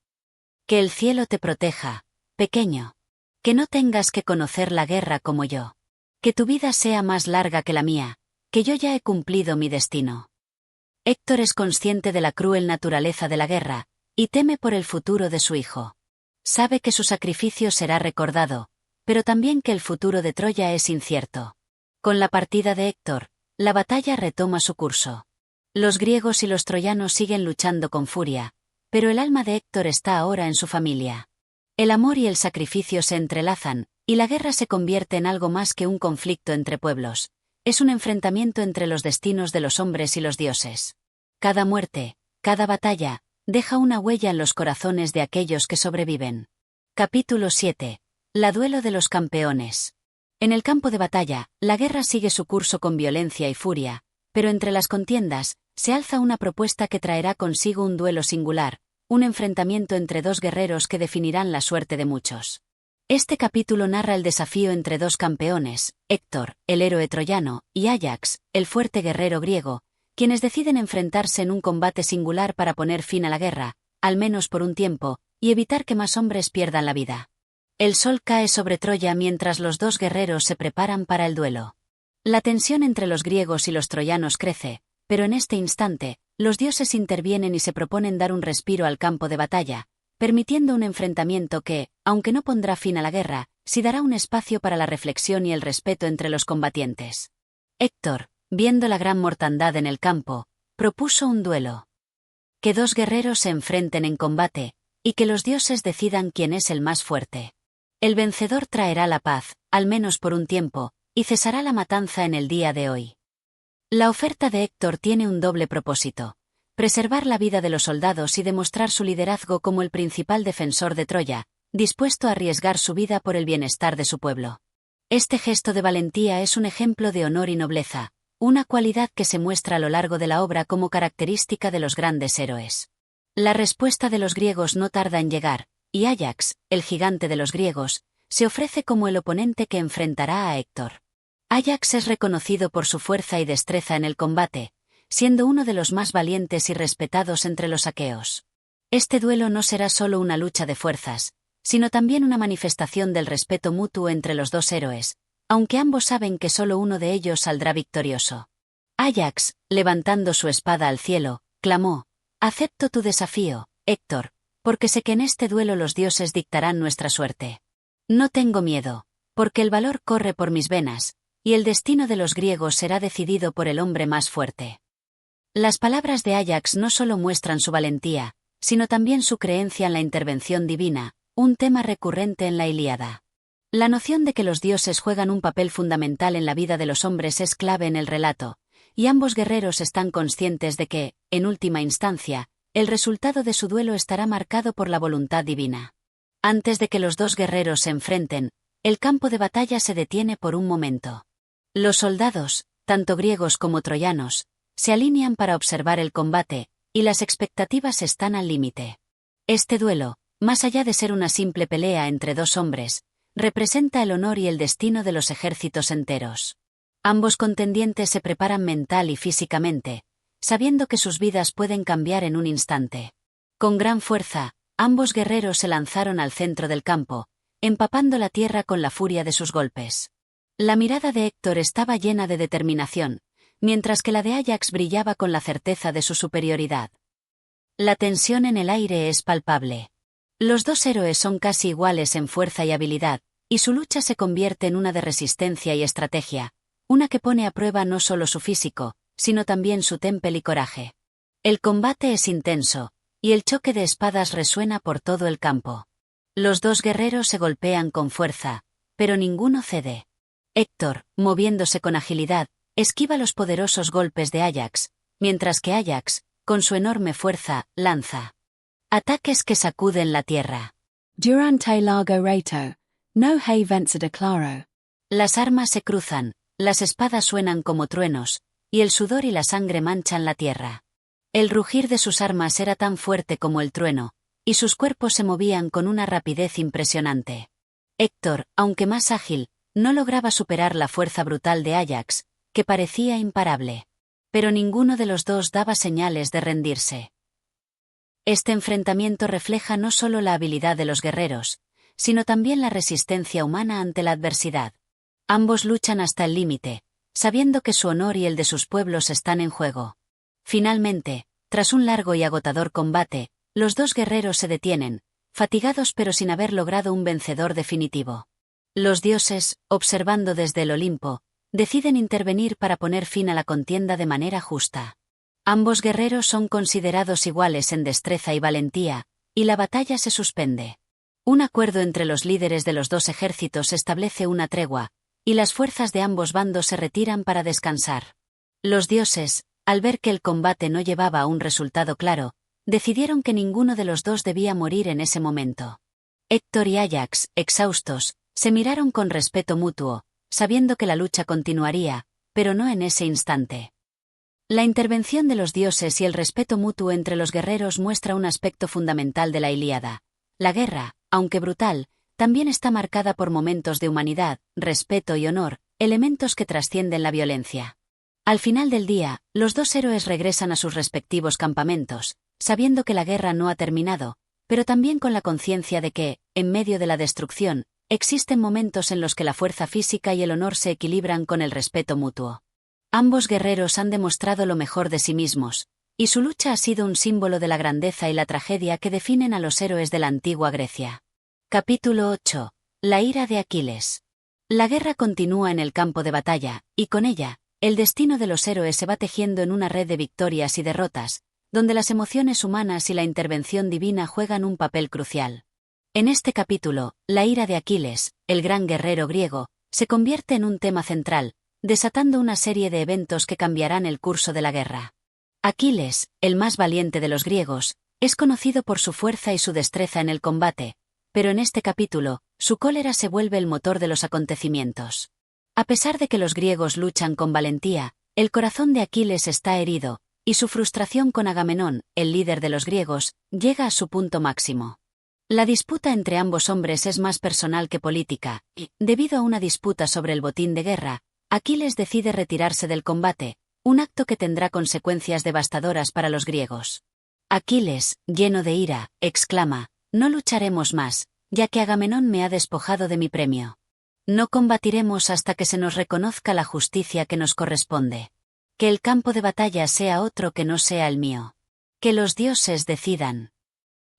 Que el cielo te proteja, pequeño. Que no tengas que conocer la guerra como yo. Que tu vida sea más larga que la mía, que yo ya he cumplido mi destino. Héctor es consciente de la cruel naturaleza de la guerra, y teme por el futuro de su hijo. Sabe que su sacrificio será recordado, pero también que el futuro de Troya es incierto. Con la partida de Héctor, la batalla retoma su curso. Los griegos y los troyanos siguen luchando con furia, pero el alma de Héctor está ahora en su familia. El amor y el sacrificio se entrelazan, y la guerra se convierte en algo más que un conflicto entre pueblos. Es un enfrentamiento entre los destinos de los hombres y los dioses. Cada muerte, cada batalla, deja una huella en los corazones de aquellos que sobreviven. Capítulo 7. La duelo de los campeones. En el campo de batalla, la guerra sigue su curso con violencia y furia, pero entre las contiendas, se alza una propuesta que traerá consigo un duelo singular, un enfrentamiento entre dos guerreros que definirán la suerte de muchos. Este capítulo narra el desafío entre dos campeones, Héctor, el héroe troyano, y Áyax, el fuerte guerrero griego, quienes deciden enfrentarse en un combate singular para poner fin a la guerra, al menos por un tiempo, y evitar que más hombres pierdan la vida. El sol cae sobre Troya mientras los dos guerreros se preparan para el duelo. La tensión entre los griegos y los troyanos crece, pero en este instante, los dioses intervienen y se proponen dar un respiro al campo de batalla, permitiendo un enfrentamiento que, aunque no pondrá fin a la guerra, sí dará un espacio para la reflexión y el respeto entre los combatientes. Héctor, viendo la gran mortandad en el campo, propuso un duelo. Que dos guerreros se enfrenten en combate, y que los dioses decidan quién es el más fuerte. El vencedor traerá la paz, al menos por un tiempo, y cesará la matanza en el día de hoy. La oferta de Héctor tiene un doble propósito: preservar la vida de los soldados y demostrar su liderazgo como el principal defensor de Troya, dispuesto a arriesgar su vida por el bienestar de su pueblo. Este gesto de valentía es un ejemplo de honor y nobleza, una cualidad que se muestra a lo largo de la obra como característica de los grandes héroes. La respuesta de los griegos no tarda en llegar, y Áyax, el gigante de los griegos, se ofrece como el oponente que enfrentará a Héctor. Áyax es reconocido por su fuerza y destreza en el combate, siendo uno de los más valientes y respetados entre los aqueos. Este duelo no será solo una lucha de fuerzas, sino también una manifestación del respeto mutuo entre los dos héroes, aunque ambos saben que solo uno de ellos saldrá victorioso. Áyax, levantando su espada al cielo, clamó: «Acepto tu desafío, Héctor, porque sé que en este duelo los dioses dictarán nuestra suerte. No tengo miedo, porque el valor corre por mis venas, y el destino de los griegos será decidido por el hombre más fuerte». Las palabras de Áyax no solo muestran su valentía, sino también su creencia en la intervención divina, un tema recurrente en la Ilíada. La noción de que los dioses juegan un papel fundamental en la vida de los hombres es clave en el relato, y ambos guerreros están conscientes de que, en última instancia, el resultado de su duelo estará marcado por la voluntad divina. Antes de que los dos guerreros se enfrenten, el campo de batalla se detiene por un momento. Los soldados, tanto griegos como troyanos, se alinean para observar el combate, y las expectativas están al límite. Este duelo, más allá de ser una simple pelea entre dos hombres, representa el honor y el destino de los ejércitos enteros. Ambos contendientes se preparan mental y físicamente, sabiendo que sus vidas pueden cambiar en un instante. Con gran fuerza, ambos guerreros se lanzaron al centro del campo, empapando la tierra con la furia de sus golpes. La mirada de Héctor estaba llena de determinación, mientras que la de Áyax brillaba con la certeza de su superioridad. La tensión en el aire es palpable. Los dos héroes son casi iguales en fuerza y habilidad, y su lucha se convierte en una de resistencia y estrategia, una que pone a prueba no solo su físico, sino también su temple y coraje. El combate es intenso, y el choque de espadas resuena por todo el campo. Los dos guerreros se golpean con fuerza, pero ninguno cede. Héctor, moviéndose con agilidad, esquiva los poderosos golpes de Ajax, mientras que Ajax, con su enorme fuerza, lanza ataques que sacuden la tierra. Durante largo rato, no hay vencedor claro. Las armas se cruzan, las espadas suenan como truenos, y el sudor y la sangre manchan la tierra. El rugir de sus armas era tan fuerte como el trueno, y sus cuerpos se movían con una rapidez impresionante. Héctor, aunque más ágil, no lograba superar la fuerza brutal de Ajax, que parecía imparable. Pero ninguno de los dos daba señales de rendirse. Este enfrentamiento refleja no solo la habilidad de los guerreros, sino también la resistencia humana ante la adversidad. Ambos luchan hasta el límite, sabiendo que su honor y el de sus pueblos están en juego. Finalmente, tras un largo y agotador combate, los dos guerreros se detienen, fatigados pero sin haber logrado un vencedor definitivo. Los dioses, observando desde el Olimpo, deciden intervenir para poner fin a la contienda de manera justa. Ambos guerreros son considerados iguales en destreza y valentía, y la batalla se suspende. Un acuerdo entre los líderes de los dos ejércitos establece una tregua, y las fuerzas de ambos bandos se retiran para descansar. Los dioses, al ver que el combate no llevaba a un resultado claro, decidieron que ninguno de los dos debía morir en ese momento. Héctor y Ajax, exhaustos, se miraron con respeto mutuo, sabiendo que la lucha continuaría, pero no en ese instante. La intervención de los dioses y el respeto mutuo entre los guerreros muestra un aspecto fundamental de la Ilíada. La guerra, aunque brutal, también está marcada por momentos de humanidad, respeto y honor, elementos que trascienden la violencia. Al final del día, los dos héroes regresan a sus respectivos campamentos, sabiendo que la guerra no ha terminado, pero también con la conciencia de que, en medio de la destrucción, existen momentos en los que la fuerza física y el honor se equilibran con el respeto mutuo. Ambos guerreros han demostrado lo mejor de sí mismos, y su lucha ha sido un símbolo de la grandeza y la tragedia que definen a los héroes de la antigua Grecia. Capítulo 8. La ira de Aquiles. La guerra continúa en el campo de batalla, y con ella, el destino de los héroes se va tejiendo en una red de victorias y derrotas, donde las emociones humanas y la intervención divina juegan un papel crucial. En este capítulo, la ira de Aquiles, el gran guerrero griego, se convierte en un tema central, desatando una serie de eventos que cambiarán el curso de la guerra. Aquiles, el más valiente de los griegos, es conocido por su fuerza y su destreza en el combate, pero en este capítulo, su cólera se vuelve el motor de los acontecimientos. A pesar de que los griegos luchan con valentía, el corazón de Aquiles está herido, y su frustración con Agamenón, el líder de los griegos, llega a su punto máximo. La disputa entre ambos hombres es más personal que política, y, debido a una disputa sobre el botín de guerra, Aquiles decide retirarse del combate, un acto que tendrá consecuencias devastadoras para los griegos. Aquiles, lleno de ira, exclama: «No lucharemos más, ya que Agamenón me ha despojado de mi premio. No combatiremos hasta que se nos reconozca la justicia que nos corresponde. Que el campo de batalla sea otro que no sea el mío. Que los dioses decidan».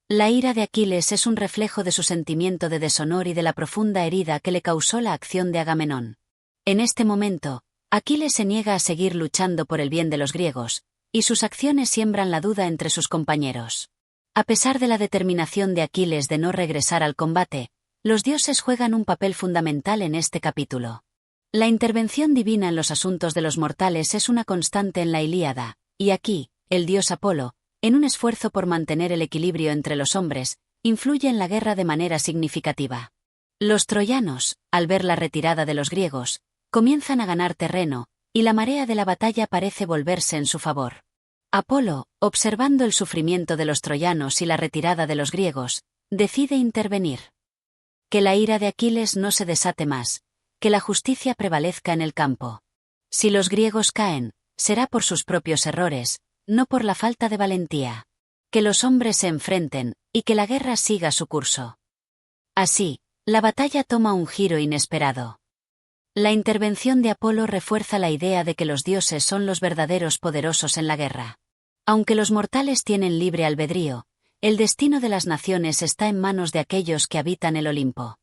La ira de Aquiles es un reflejo de su sentimiento de deshonor y de la profunda herida que le causó la acción de Agamenón. En este momento, Aquiles se niega a seguir luchando por el bien de los griegos, y sus acciones siembran la duda entre sus compañeros. A pesar de la determinación de Aquiles de no regresar al combate, los dioses juegan un papel fundamental en este capítulo. La intervención divina en los asuntos de los mortales es una constante en la Ilíada, y aquí, el dios Apolo, en un esfuerzo por mantener el equilibrio entre los hombres, influye en la guerra de manera significativa. Los troyanos, al ver la retirada de los griegos, comienzan a ganar terreno, y la marea de la batalla parece volverse en su favor. Apolo, observando el sufrimiento de los troyanos y la retirada de los griegos, decide intervenir. Que la ira de Aquiles no se desate más, que la justicia prevalezca en el campo. Si los griegos caen, será por sus propios errores, no por la falta de valentía. Que los hombres se enfrenten, y que la guerra siga su curso. Así, la batalla toma un giro inesperado. La intervención de Apolo refuerza la idea de que los dioses son los verdaderos poderosos en la guerra. Aunque los mortales tienen libre albedrío, el destino de las naciones está en manos de aquellos que habitan el Olimpo.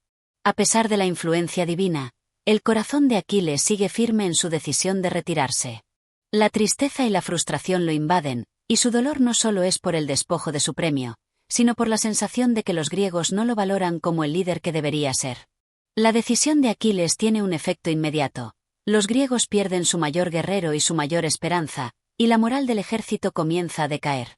A pesar de la influencia divina, el corazón de Aquiles sigue firme en su decisión de retirarse. La tristeza y la frustración lo invaden, y su dolor no solo es por el despojo de su premio, sino por la sensación de que los griegos no lo valoran como el líder que debería ser. La decisión de Aquiles tiene un efecto inmediato. Los griegos pierden su mayor guerrero y su mayor esperanza, y la moral del ejército comienza a decaer.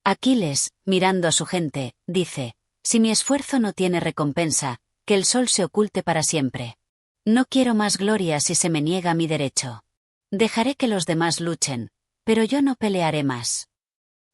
Aquiles, mirando a su gente, dice: «Si mi esfuerzo no tiene recompensa, que el sol se oculte para siempre. No quiero más gloria si se me niega mi derecho. Dejaré que los demás luchen, pero yo no pelearé más».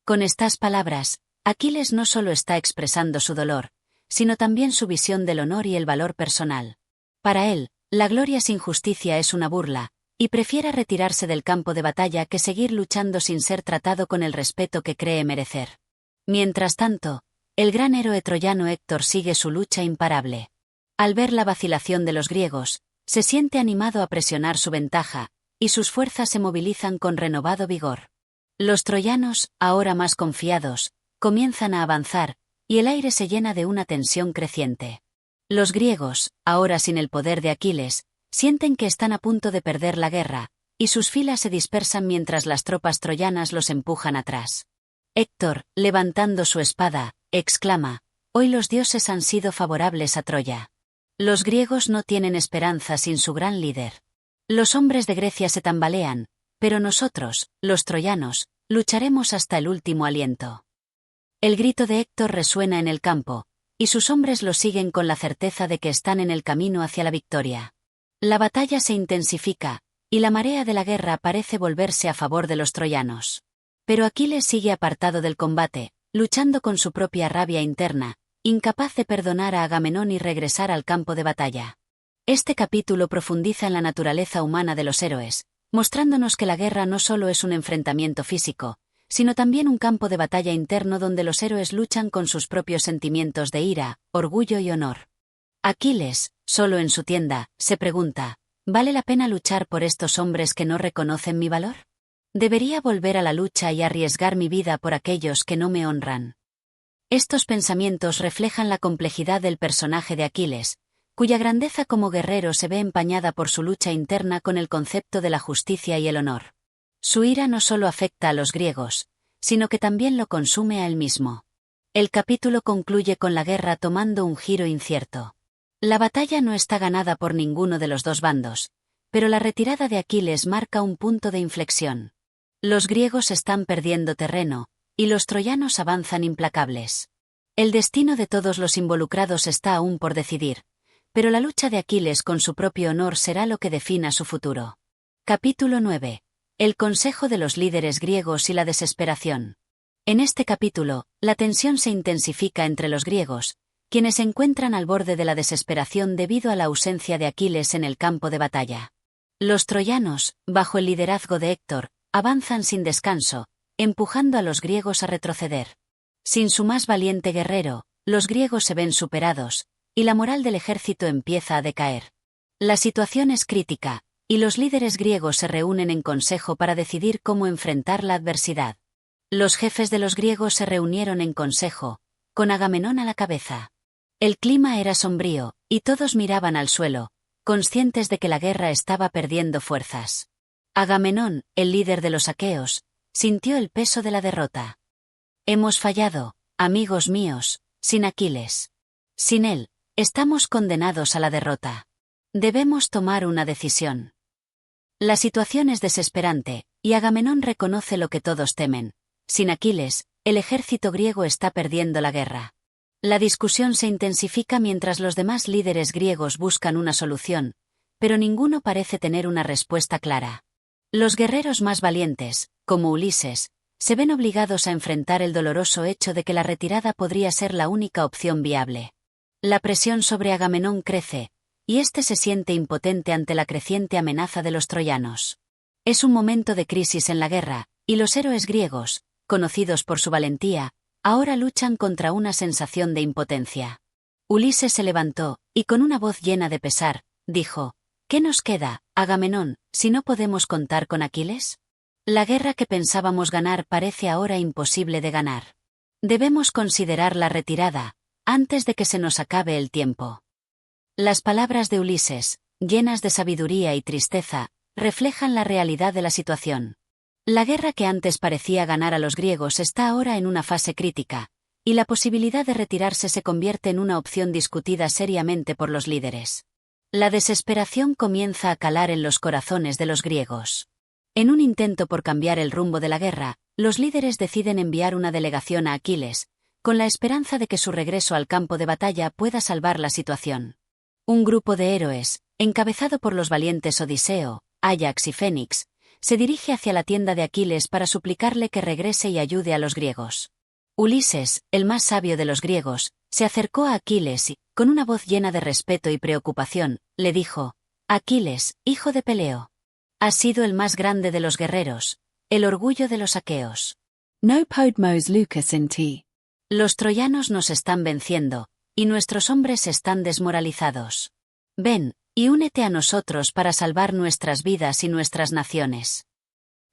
Con estas palabras, Aquiles no solo está expresando su dolor, sino también su visión del honor y el valor personal. Para él, la gloria sin justicia es una burla, y prefiere retirarse del campo de batalla que seguir luchando sin ser tratado con el respeto que cree merecer. Mientras tanto, el gran héroe troyano Héctor sigue su lucha imparable. Al ver la vacilación de los griegos, se siente animado a presionar su ventaja, y sus fuerzas se movilizan con renovado vigor. Los troyanos, ahora más confiados, comienzan a avanzar, y el aire se llena de una tensión creciente. Los griegos, ahora sin el poder de Aquiles, sienten que están a punto de perder la guerra, y sus filas se dispersan mientras las tropas troyanas los empujan atrás. Héctor, levantando su espada, exclama: «Hoy los dioses han sido favorables a Troya. Los griegos no tienen esperanza sin su gran líder. Los hombres de Grecia se tambalean, pero nosotros, los troyanos, lucharemos hasta el último aliento». El grito de Héctor resuena en el campo, y sus hombres lo siguen con la certeza de que están en el camino hacia la victoria. La batalla se intensifica, y la marea de la guerra parece volverse a favor de los troyanos. Pero Aquiles sigue apartado del combate, luchando con su propia rabia interna, incapaz de perdonar a Agamenón y regresar al campo de batalla. Este capítulo profundiza en la naturaleza humana de los héroes, mostrándonos que la guerra no solo es un enfrentamiento físico, sino también un campo de batalla interno donde los héroes luchan con sus propios sentimientos de ira, orgullo y honor. Aquiles, solo en su tienda, se pregunta: ¿vale la pena luchar por estos hombres que no reconocen mi valor? ¿Debería volver a la lucha y arriesgar mi vida por aquellos que no me honran? Estos pensamientos reflejan la complejidad del personaje de Aquiles, cuya grandeza como guerrero se ve empañada por su lucha interna con el concepto de la justicia y el honor. Su ira no solo afecta a los griegos, sino que también lo consume a él mismo. El capítulo concluye con la guerra tomando un giro incierto. La batalla no está ganada por ninguno de los dos bandos, pero la retirada de Aquiles marca un punto de inflexión. Los griegos están perdiendo terreno, y los troyanos avanzan implacables. El destino de todos los involucrados está aún por decidir, pero la lucha de Aquiles con su propio honor será lo que defina su futuro. Capítulo 9. El consejo de los líderes griegos y la desesperación. En este capítulo, la tensión se intensifica entre los griegos, quienes se encuentran al borde de la desesperación debido a la ausencia de Aquiles en el campo de batalla. Los troyanos, bajo el liderazgo de Héctor, avanzan sin descanso, empujando a los griegos a retroceder. Sin su más valiente guerrero, los griegos se ven superados, y la moral del ejército empieza a decaer. La situación es crítica, y los líderes griegos se reúnen en consejo para decidir cómo enfrentar la adversidad. Los jefes de los griegos se reunieron en consejo, con Agamenón a la cabeza. El clima era sombrío, y todos miraban al suelo, conscientes de que la guerra estaba perdiendo fuerzas. Agamenón, el líder de los aqueos, sintió el peso de la derrota. «Hemos fallado, amigos míos, sin Aquiles. Sin él, estamos condenados a la derrota. Debemos tomar una decisión». La situación es desesperante, y Agamenón reconoce lo que todos temen: sin Aquiles, el ejército griego está perdiendo la guerra. La discusión se intensifica mientras los demás líderes griegos buscan una solución, pero ninguno parece tener una respuesta clara. Los guerreros más valientes, como Ulises, se ven obligados a enfrentar el doloroso hecho de que la retirada podría ser la única opción viable. La presión sobre Agamenón crece, y éste se siente impotente ante la creciente amenaza de los troyanos. Es un momento de crisis en la guerra, y los héroes griegos, conocidos por su valentía, ahora luchan contra una sensación de impotencia. Ulises se levantó, y con una voz llena de pesar, dijo: «¿Qué nos queda, Agamenón, si no podemos contar con Aquiles? La guerra que pensábamos ganar parece ahora imposible de ganar. Debemos considerar la retirada, antes de que se nos acabe el tiempo». Las palabras de Ulises, llenas de sabiduría y tristeza, reflejan la realidad de la situación. La guerra que antes parecía ganar a los griegos está ahora en una fase crítica, y la posibilidad de retirarse se convierte en una opción discutida seriamente por los líderes. La desesperación comienza a calar en los corazones de los griegos. En un intento por cambiar el rumbo de la guerra, los líderes deciden enviar una delegación a Aquiles, con la esperanza de que su regreso al campo de batalla pueda salvar la situación. Un grupo de héroes, encabezado por los valientes Odiseo, Áyax y Fénix, se dirige hacia la tienda de Aquiles para suplicarle que regrese y ayude a los griegos. Ulises, el más sabio de los griegos, se acercó a Aquiles y, con una voz llena de respeto y preocupación, le dijo: Aquiles, hijo de Peleo. Has sido el más grande de los guerreros, el orgullo de los aqueos. No podemos lucas in ti. Los troyanos nos están venciendo, y nuestros hombres están desmoralizados. Ven, y únete a nosotros para salvar nuestras vidas y nuestras naciones.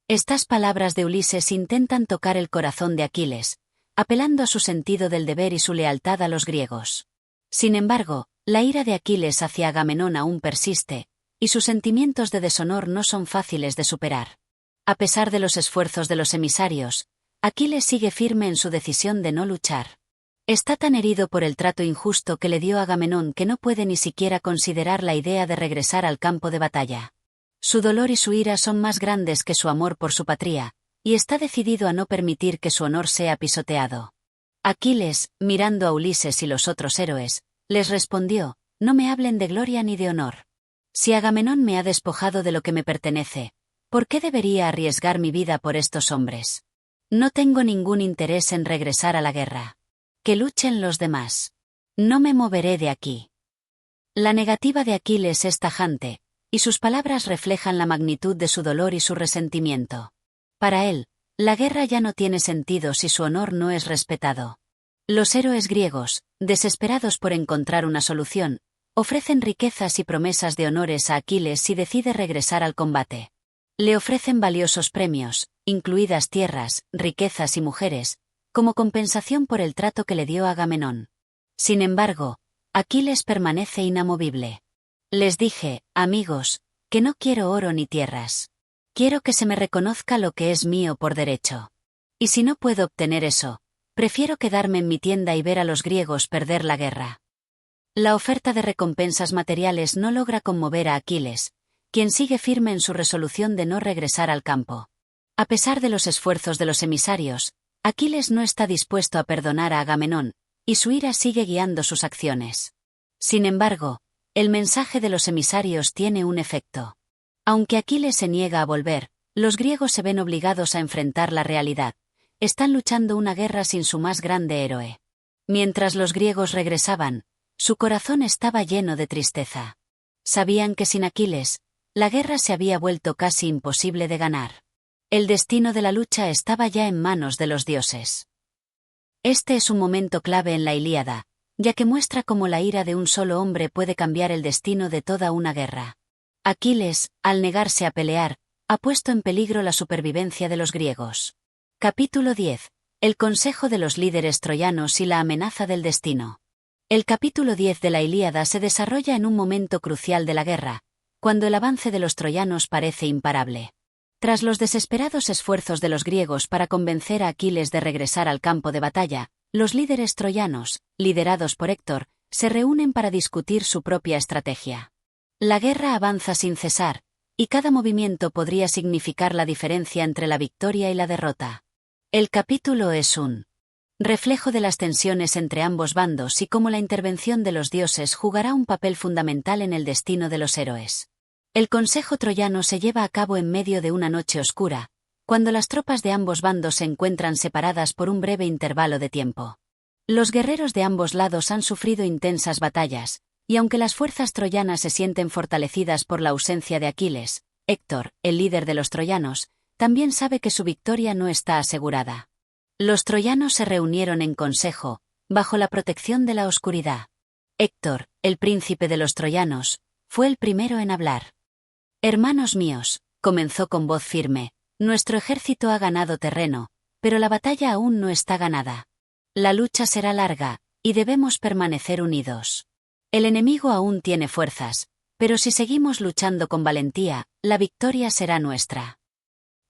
Estas palabras de Ulises intentan tocar el corazón de Aquiles, apelando a su sentido del deber y su lealtad a los griegos. Sin embargo, la ira de Aquiles hacia Agamenón aún persiste, y sus sentimientos de deshonor no son fáciles de superar. A pesar de los esfuerzos de los emisarios, Aquiles sigue firme en su decisión de no luchar. Está tan herido por el trato injusto que le dio Agamenón que no puede ni siquiera considerar la idea de regresar al campo de batalla. Su dolor y su ira son más grandes que su amor por su patria, y está decidido a no permitir que su honor sea pisoteado. Aquiles, mirando a Ulises y los otros héroes, les respondió: no me hablen de gloria ni de honor. Si Agamenón me ha despojado de lo que me pertenece, ¿por qué debería arriesgar mi vida por estos hombres? No tengo ningún interés en regresar a la guerra. Que luchen los demás. No me moveré de aquí. La negativa de Aquiles es tajante, y sus palabras reflejan la magnitud de su dolor y su resentimiento. Para él, la guerra ya no tiene sentido si su honor no es respetado. Los héroes griegos, desesperados por encontrar una solución, ofrecen riquezas y promesas de honores a Aquiles si decide regresar al combate. Le ofrecen valiosos premios, incluidas tierras, riquezas y mujeres, como compensación por el trato que le dio Agamenón. Sin embargo, Aquiles permanece inamovible. Les dije: amigos, que no quiero oro ni tierras. Quiero que se me reconozca lo que es mío por derecho. Y si no puedo obtener eso, prefiero quedarme en mi tienda y ver a los griegos perder la guerra. La oferta de recompensas materiales no logra conmover a Aquiles, quien sigue firme en su resolución de no regresar al campo. A pesar de los esfuerzos de los emisarios, Aquiles no está dispuesto a perdonar a Agamenón, y su ira sigue guiando sus acciones. Sin embargo, el mensaje de los emisarios tiene un efecto. Aunque Aquiles se niega a volver, los griegos se ven obligados a enfrentar la realidad. Están luchando una guerra sin su más grande héroe. Mientras los griegos regresaban, su corazón estaba lleno de tristeza. Sabían que sin Aquiles, la guerra se había vuelto casi imposible de ganar. El destino de la lucha estaba ya en manos de los dioses. Este es un momento clave en la Ilíada, ya que muestra cómo la ira de un solo hombre puede cambiar el destino de toda una guerra. Aquiles, al negarse a pelear, ha puesto en peligro la supervivencia de los griegos. Capítulo 10. El consejo de los líderes troyanos y la amenaza del destino. El capítulo 10 de la Ilíada se desarrolla en un momento crucial de la guerra, cuando el avance de los troyanos parece imparable. Tras los desesperados esfuerzos de los griegos para convencer a Aquiles de regresar al campo de batalla, los líderes troyanos, liderados por Héctor, se reúnen para discutir su propia estrategia. La guerra avanza sin cesar, y cada movimiento podría significar la diferencia entre la victoria y la derrota. El capítulo es un reflejo de las tensiones entre ambos bandos y cómo la intervención de los dioses jugará un papel fundamental en el destino de los héroes. El consejo troyano se lleva a cabo en medio de una noche oscura, cuando las tropas de ambos bandos se encuentran separadas por un breve intervalo de tiempo. Los guerreros de ambos lados han sufrido intensas batallas, y aunque las fuerzas troyanas se sienten fortalecidas por la ausencia de Aquiles, Héctor, el líder de los troyanos, también sabe que su victoria no está asegurada. Los troyanos se reunieron en consejo, bajo la protección de la oscuridad. Héctor, el príncipe de los troyanos, fue el primero en hablar. Hermanos míos, comenzó con voz firme, nuestro ejército ha ganado terreno, pero la batalla aún no está ganada. La lucha será larga, y debemos permanecer unidos. El enemigo aún tiene fuerzas, pero si seguimos luchando con valentía, la victoria será nuestra.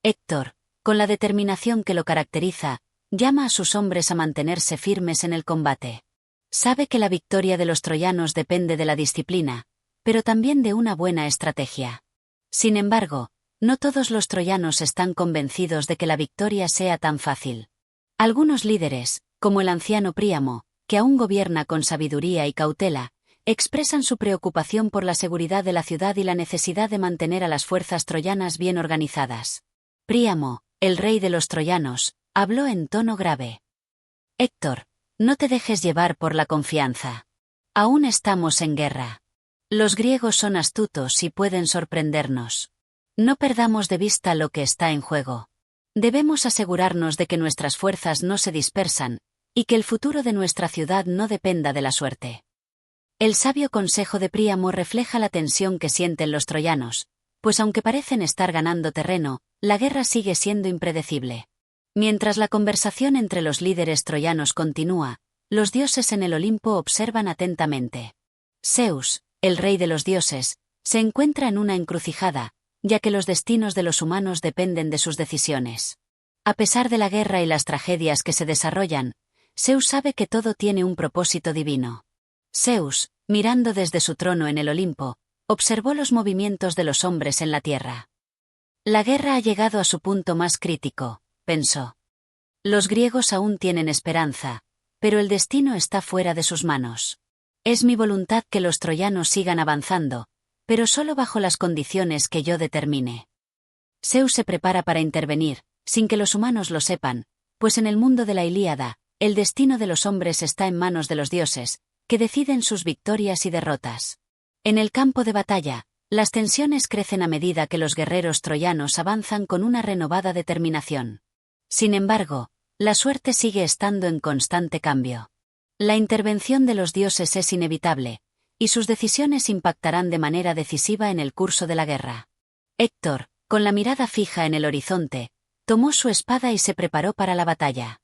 Héctor, con la determinación que lo caracteriza, llama a sus hombres a mantenerse firmes en el combate. Sabe que la victoria de los troyanos depende de la disciplina, pero también de una buena estrategia. Sin embargo, no todos los troyanos están convencidos de que la victoria sea tan fácil. Algunos líderes, como el anciano Príamo, que aún gobierna con sabiduría y cautela, expresan su preocupación por la seguridad de la ciudad y la necesidad de mantener a las fuerzas troyanas bien organizadas. Príamo, el rey de los troyanos, habló en tono grave. Héctor, no te dejes llevar por la confianza. Aún estamos en guerra. Los griegos son astutos y pueden sorprendernos. No perdamos de vista lo que está en juego. Debemos asegurarnos de que nuestras fuerzas no se dispersan, y que el futuro de nuestra ciudad no dependa de la suerte. El sabio consejo de Príamo refleja la tensión que sienten los troyanos, pues aunque parecen estar ganando terreno, la guerra sigue siendo impredecible. Mientras la conversación entre los líderes troyanos continúa, los dioses en el Olimpo observan atentamente. Zeus, el rey de los dioses, se encuentra en una encrucijada, ya que los destinos de los humanos dependen de sus decisiones. A pesar de la guerra y las tragedias que se desarrollan, Zeus sabe que todo tiene un propósito divino. Zeus, mirando desde su trono en el Olimpo, observó los movimientos de los hombres en la tierra. La guerra ha llegado a su punto más crítico, pensó. Los griegos aún tienen esperanza, pero el destino está fuera de sus manos. Es mi voluntad que los troyanos sigan avanzando, pero solo bajo las condiciones que yo determine. Zeus se prepara para intervenir, sin que los humanos lo sepan, pues en el mundo de la Ilíada, el destino de los hombres está en manos de los dioses, que deciden sus victorias y derrotas. En el campo de batalla, las tensiones crecen a medida que los guerreros troyanos avanzan con una renovada determinación. Sin embargo, la suerte sigue estando en constante cambio. La intervención de los dioses es inevitable, y sus decisiones impactarán de manera decisiva en el curso de la guerra. Héctor, con la mirada fija en el horizonte, tomó su espada y se preparó para la batalla.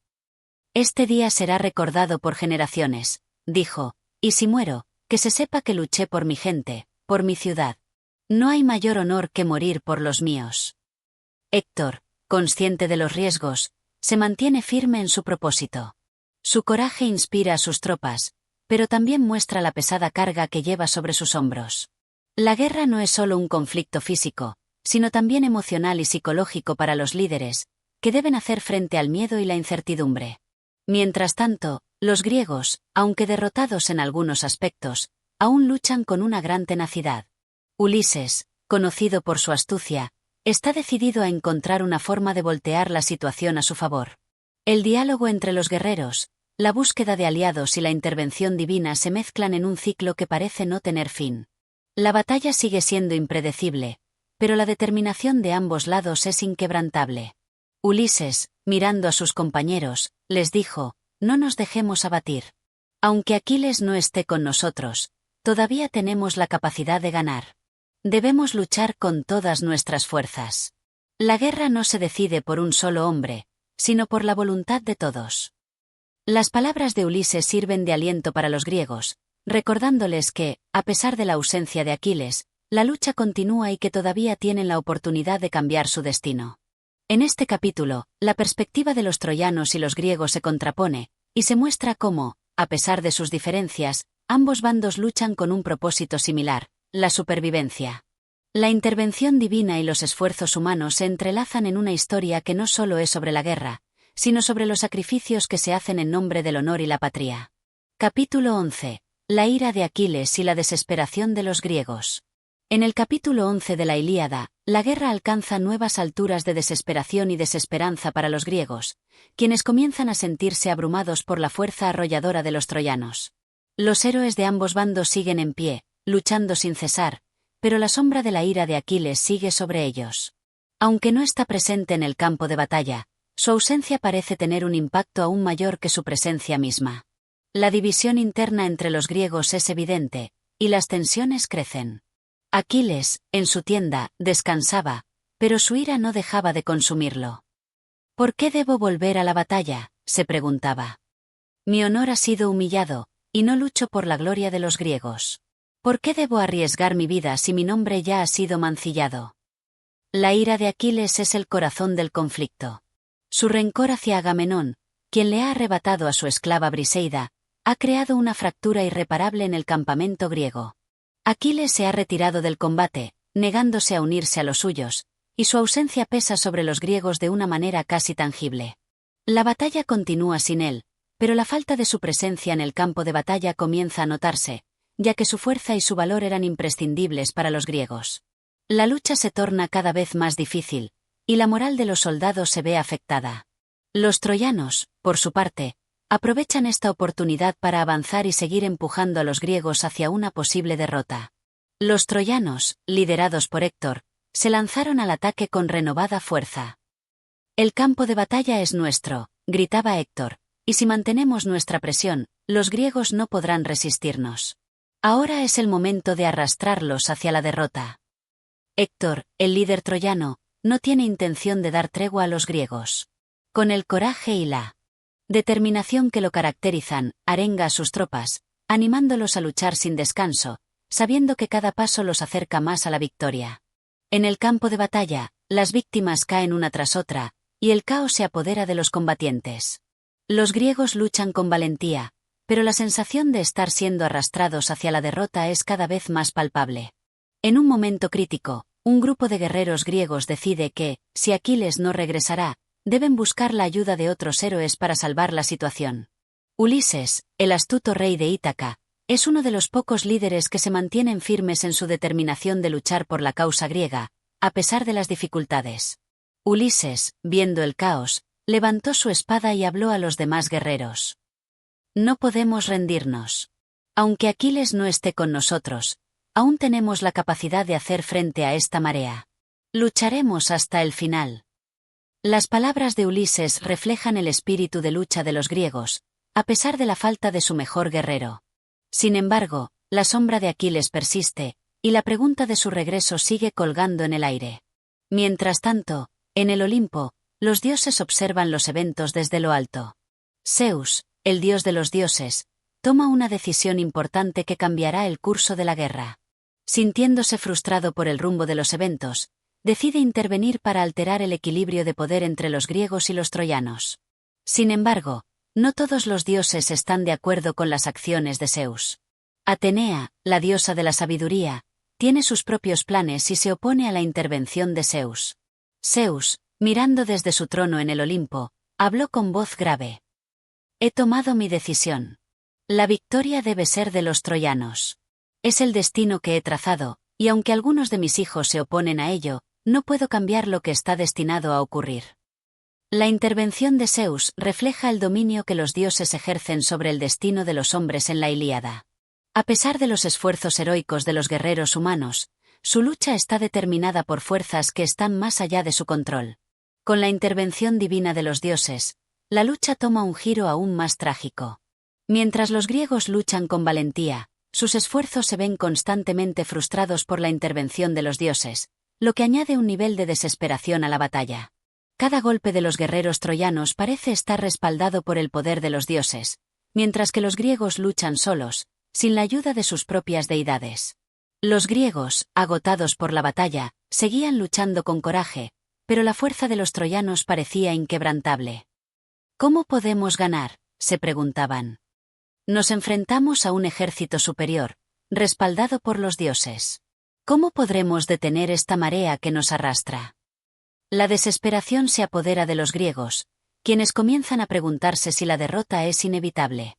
Este día será recordado por generaciones, dijo, y si muero, que se sepa que luché por mi gente, por mi ciudad. No hay mayor honor que morir por los míos. Héctor, consciente de los riesgos, se mantiene firme en su propósito. Su coraje inspira a sus tropas, pero también muestra la pesada carga que lleva sobre sus hombros. La guerra no es solo un conflicto físico, sino también emocional y psicológico para los líderes, que deben hacer frente al miedo y la incertidumbre. Mientras tanto, los griegos, aunque derrotados en algunos aspectos, aún luchan con una gran tenacidad. Ulises, conocido por su astucia, está decidido a encontrar una forma de voltear la situación a su favor. El diálogo entre los guerreros, la búsqueda de aliados y la intervención divina se mezclan en un ciclo que parece no tener fin. La batalla sigue siendo impredecible, pero la determinación de ambos lados es inquebrantable. Ulises, mirando a sus compañeros, les dijo, no nos dejemos abatir. Aunque Aquiles no esté con nosotros, todavía tenemos la capacidad de ganar. Debemos luchar con todas nuestras fuerzas. La guerra no se decide por un solo hombre, sino por la voluntad de todos. Las palabras de Ulises sirven de aliento para los griegos, recordándoles que, a pesar de la ausencia de Aquiles, la lucha continúa y que todavía tienen la oportunidad de cambiar su destino. En este capítulo, la perspectiva de los troyanos y los griegos se contrapone, y se muestra cómo, a pesar de sus diferencias, ambos bandos luchan con un propósito similar, la supervivencia. La intervención divina y los esfuerzos humanos se entrelazan en una historia que no solo es sobre la guerra, sino sobre los sacrificios que se hacen en nombre del honor y la patria. Capítulo 11. La ira de Aquiles y la desesperación de los griegos. En el capítulo 11 de la Ilíada, la guerra alcanza nuevas alturas de desesperación y desesperanza para los griegos, quienes comienzan a sentirse abrumados por la fuerza arrolladora de los troyanos. Los héroes de ambos bandos siguen en pie, luchando sin cesar, pero la sombra de la ira de Aquiles sigue sobre ellos. Aunque no está presente en el campo de batalla, su ausencia parece tener un impacto aún mayor que su presencia misma. La división interna entre los griegos es evidente, y las tensiones crecen. Aquiles, en su tienda, descansaba, pero su ira no dejaba de consumirlo. ¿Por qué debo volver a la batalla?, se preguntaba. Mi honor ha sido humillado, y no lucho por la gloria de los griegos. ¿Por qué debo arriesgar mi vida si mi nombre ya ha sido mancillado? La ira de Aquiles es el corazón del conflicto. Su rencor hacia Agamenón, quien le ha arrebatado a su esclava Briseida, ha creado una fractura irreparable en el campamento griego. Aquiles se ha retirado del combate, negándose a unirse a los suyos, y su ausencia pesa sobre los griegos de una manera casi tangible. La batalla continúa sin él, pero la falta de su presencia en el campo de batalla comienza a notarse, ya que su fuerza y su valor eran imprescindibles para los griegos. La lucha se torna cada vez más difícil, y la moral de los soldados se ve afectada. Los troyanos, por su parte, aprovechan esta oportunidad para avanzar y seguir empujando a los griegos hacia una posible derrota. Los troyanos, liderados por Héctor, se lanzaron al ataque con renovada fuerza. «El campo de batalla es nuestro», gritaba Héctor, «y si mantenemos nuestra presión, los griegos no podrán resistirnos. Ahora es el momento de arrastrarlos hacia la derrota». Héctor, el líder troyano, no tiene intención de dar tregua a los griegos. Con el coraje y la determinación que lo caracterizan, arenga a sus tropas, animándolos a luchar sin descanso, sabiendo que cada paso los acerca más a la victoria. En el campo de batalla, las víctimas caen una tras otra, y el caos se apodera de los combatientes. Los griegos luchan con valentía, pero la sensación de estar siendo arrastrados hacia la derrota es cada vez más palpable. En un momento crítico, un grupo de guerreros griegos decide que, si Aquiles no regresará, deben buscar la ayuda de otros héroes para salvar la situación. Ulises, el astuto rey de Ítaca, es uno de los pocos líderes que se mantienen firmes en su determinación de luchar por la causa griega, a pesar de las dificultades. Ulises, viendo el caos, levantó su espada y habló a los demás guerreros. «No podemos rendirnos. Aunque Aquiles no esté con nosotros, aún tenemos la capacidad de hacer frente a esta marea. Lucharemos hasta el final». Las palabras de Ulises reflejan el espíritu de lucha de los griegos, a pesar de la falta de su mejor guerrero. Sin embargo, la sombra de Aquiles persiste, y la pregunta de su regreso sigue colgando en el aire. Mientras tanto, en el Olimpo, los dioses observan los eventos desde lo alto. Zeus, el dios de los dioses, toma una decisión importante que cambiará el curso de la guerra. Sintiéndose frustrado por el rumbo de los eventos, decide intervenir para alterar el equilibrio de poder entre los griegos y los troyanos. Sin embargo, no todos los dioses están de acuerdo con las acciones de Zeus. Atenea, la diosa de la sabiduría, tiene sus propios planes y se opone a la intervención de Zeus. Zeus, mirando desde su trono en el Olimpo, habló con voz grave. «He tomado mi decisión. La victoria debe ser de los troyanos. Es el destino que he trazado, y aunque algunos de mis hijos se oponen a ello, no puedo cambiar lo que está destinado a ocurrir». La intervención de Zeus refleja el dominio que los dioses ejercen sobre el destino de los hombres en la Ilíada. A pesar de los esfuerzos heroicos de los guerreros humanos, su lucha está determinada por fuerzas que están más allá de su control. Con la intervención divina de los dioses, la lucha toma un giro aún más trágico. Mientras los griegos luchan con valentía, sus esfuerzos se ven constantemente frustrados por la intervención de los dioses, lo que añade un nivel de desesperación a la batalla. Cada golpe de los guerreros troyanos parece estar respaldado por el poder de los dioses, mientras que los griegos luchan solos, sin la ayuda de sus propias deidades. Los griegos, agotados por la batalla, seguían luchando con coraje, pero la fuerza de los troyanos parecía inquebrantable. «¿Cómo podemos ganar?», se preguntaban. «Nos enfrentamos a un ejército superior, respaldado por los dioses. ¿Cómo podremos detener esta marea que nos arrastra?». La desesperación se apodera de los griegos, quienes comienzan a preguntarse si la derrota es inevitable.